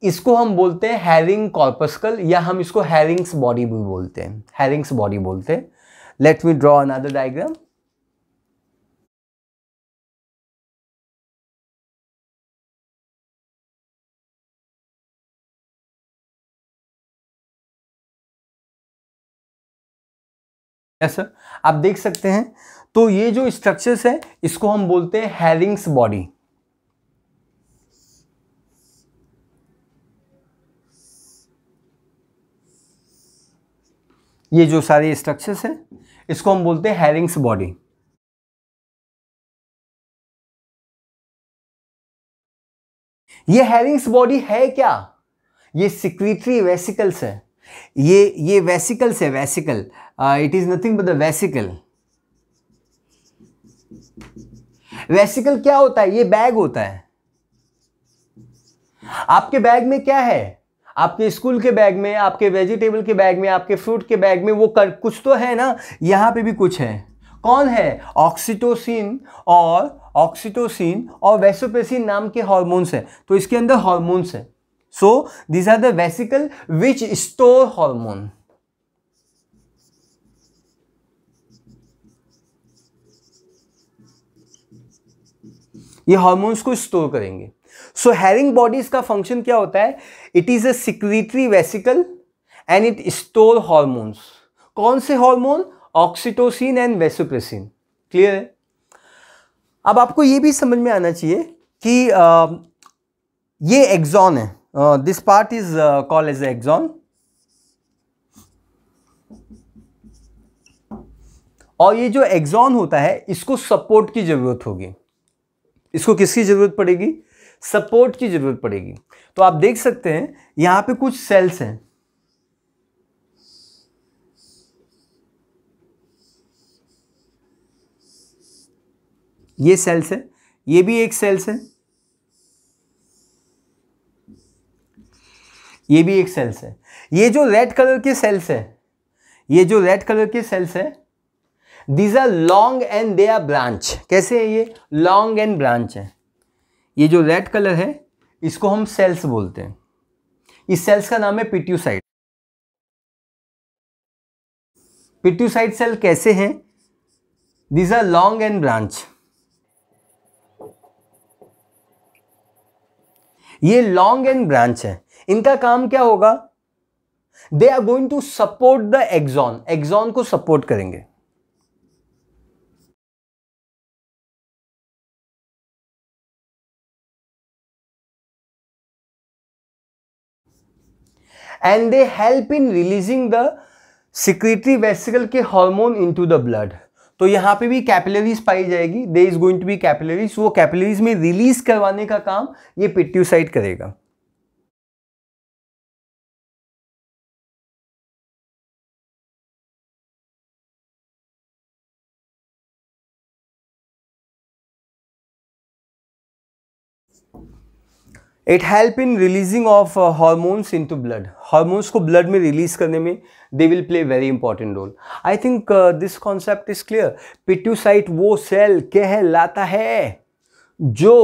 इसको हम बोलते हैं हैरिंग कॉर्पस्कल, या हम इसको हैरिंग्स बॉडी भी बोलते हैं, हैरिंग्स बॉडी बोलते हैं। Let me draw another diagram. Yes sir, आप देख सकते हैं। तो ये जो स्ट्रक्चर्स है इसको हम बोलते हैं हैरिंग्स बॉडी। ये जो सारे स्ट्रक्चर्स हैं इसको हम बोलते हैं हैरिंग्स बॉडी। ये हैरिंग्स बॉडी है क्या, ये सिक्रीटरी वेसिकल्स है। ये वेसिकल्स है, vesicle, it is nothing but the vesicle. Vesicle क्या होता है, ये बैग होता है। आपके बैग में क्या है, आपके स्कूल के बैग में, आपके वेजिटेबल के बैग में, आपके फ्रूट के बैग में वो कुछ तो है ना, यहां पे भी कुछ है। कौन है, ऑक्सीटोसिन और वैसोप्रेसिन नाम के हार्मोन्स हैं। तो इसके अंदर हार्मोन्स हैं। So these are the vesicle which store hormone. ये हार्मोन्स को स्टोर करेंगे। सो हैरिंग बॉडीज का फंक्शन क्या होता है, it is a secretory vesicle and it store hormones. कौन से hormone, oxytocin and vasopressin. Clear है। अब आपको ये भी समझ में आना चाहिए कि ये एक्सॉन है, this part is called as axon, और ये जो एक्सॉन होता है इसको सपोर्ट की जरूरत होगी। इसको किसकी जरूरत पड़ेगी, सपोर्ट की जरूरत पड़ेगी। तो आप देख सकते हैं यहां पे कुछ सेल्स हैं, ये सेल्स है, ये भी एक सेल्स है, ये भी एक सेल्स है। ये जो रेड कलर के सेल्स है, ये जो रेड कलर के सेल्स है, these are long and they are branch. कैसे है ये, लॉन्ग एंड ब्रांच है। ये जो रेड कलर है इसको हम सेल्स बोलते हैं। इस सेल्स का नाम है पिट्यूसाइट। पिट्यूसाइट सेल कैसे हैं, these are long and branch. ये लॉन्ग एंड ब्रांच है, इनका काम क्या होगा, they are going to support the axon, axon को सपोर्ट करेंगे। And they help in releasing the secretory vesicle के हार्मोन इनटू द ब्लड। तो यहां पे भी कैपिलरीज पाई जाएगी, there is going to be capillaries, वो कैपिलरीज में रिलीज करवाने का काम ये पिट्यूसाइट करेगा। It help in releasing of hormones into blood, hormones को ब्लड में रिलीज करने में they will play very important role. I think this concept is clear. Pituicyte वो सेल कहलाता है जो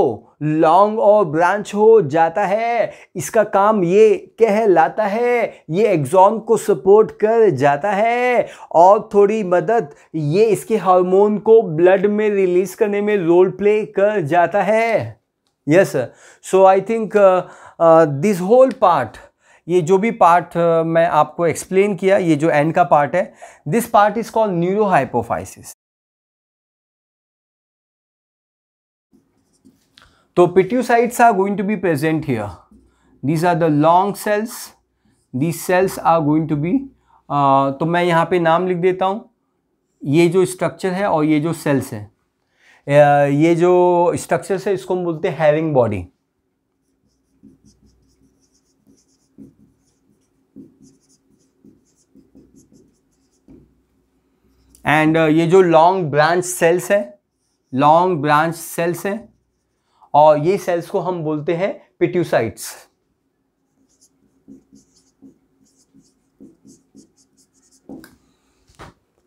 लॉन्ग और ब्रांच हो जाता है, इसका काम ये कहलाता है, ये एक्सॉन को सपोर्ट कर जाता है और थोड़ी मदद ये इसके हार्मोन को ब्लड में रिलीज करने में रोल प्ले कर जाता है। Yes sir, so I think this whole part, ये जो भी पार्ट मैं आपको एक्सप्लेन किया, ये जो एंड का पार्ट है, this part is called neurohypophysis. तो pituicytes are going to be present here, these are the long cells, these cells are going to be, तो मैं यहाँ पे नाम लिख देता हूँ, ये जो स्ट्रक्चर है और ये जो सेल्स है, ये जो स्ट्रक्चर है इसको हम बोलते हैं हैरिंग बॉडी। एंड ये जो लॉन्ग ब्रांच सेल्स है, लॉन्ग ब्रांच सेल्स है, और ये सेल्स को हम बोलते हैं pituicytes.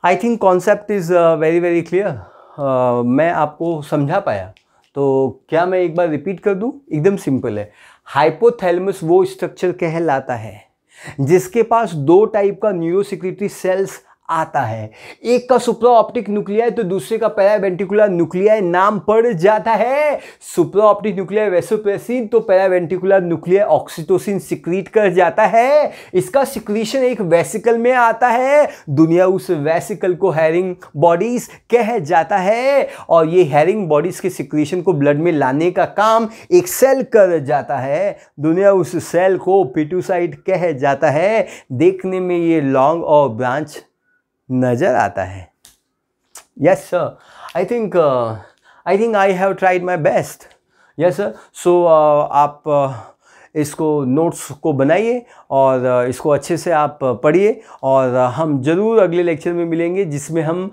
I think concept is very very clear. मैं आपको समझा पाया, तो क्या मैं एक बार रिपीट कर दूं? एकदम सिंपल है। हाइपोथैलेमस वो स्ट्रक्चर कहलाता है जिसके पास दो टाइप का न्यूरोसेक्रेटरी सेल्स आता है, एक का सुप्रा ऑप्टिक न्यूक्लियाई तो दूसरे का पैरावेंट्रिकुलर न्यूक्लियाई नाम पड़ जाता है। सुप्रा ऑप्टिक न्यूक्लियाई वैसोप्रेसिन तो पैरावेंट्रिकुलर न्यूक्लियाई ऑक्सीटोसिन सिक्रीट कर जाता है। इसका सिक्रीशन एक वेसिकल में आता है, दुनिया उस वेसिकल को हैरिंग बॉडीज कह जाता है, और ये हैरिंग बॉडीज के सिक्रीशन को ब्लड में लाने का काम एक सेल कर जाता है, दुनिया उस सेल को पिट्यूसाइट कह जाता है। देखने में ये लॉन्ग और ब्रांच नजर आता है। Yes sir, I think I have tried my best. Yes sir, so आप इसको नोट्स को बनाइए और इसको अच्छे से आप पढ़िए, और हम जरूर अगले लेक्चर में मिलेंगे जिसमें हम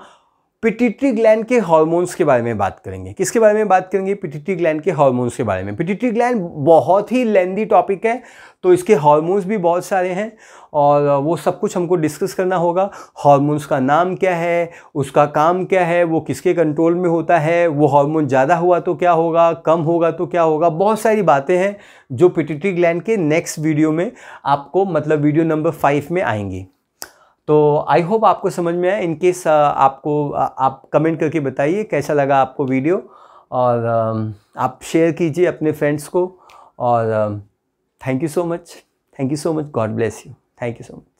पिट्यूटरी ग्लैंड के हार्मोन्स के बारे में बात करेंगे। किसके बारे में बात करेंगे? पिट्यूटरी ग्लैंड के हार्मोन्स के बारे में। पिट्यूटरी ग्लैंड बहुत ही लेंदी टॉपिक है, तो इसके हार्मोन्स भी बहुत सारे हैं और वो सब कुछ हमको डिस्कस करना होगा। हार्मोन्स का नाम क्या है, उसका काम क्या है, वो किसके कंट्रोल में होता है, वो हार्मोन ज़्यादा हुआ तो क्या होगा, कम होगा तो क्या होगा, बहुत सारी बातें हैं जो पिट्यूटरी ग्लैंड के नेक्स्ट वीडियो में आपको, मतलब वीडियो नंबर 5 में आएंगी। तो आई होप आपको समझ में आया। इनकेस आपको आप कमेंट करके बताइए कैसा लगा आपको वीडियो, और आप शेयर कीजिए अपने फ्रेंड्स को, और thank you so much, God bless you, thank you so much.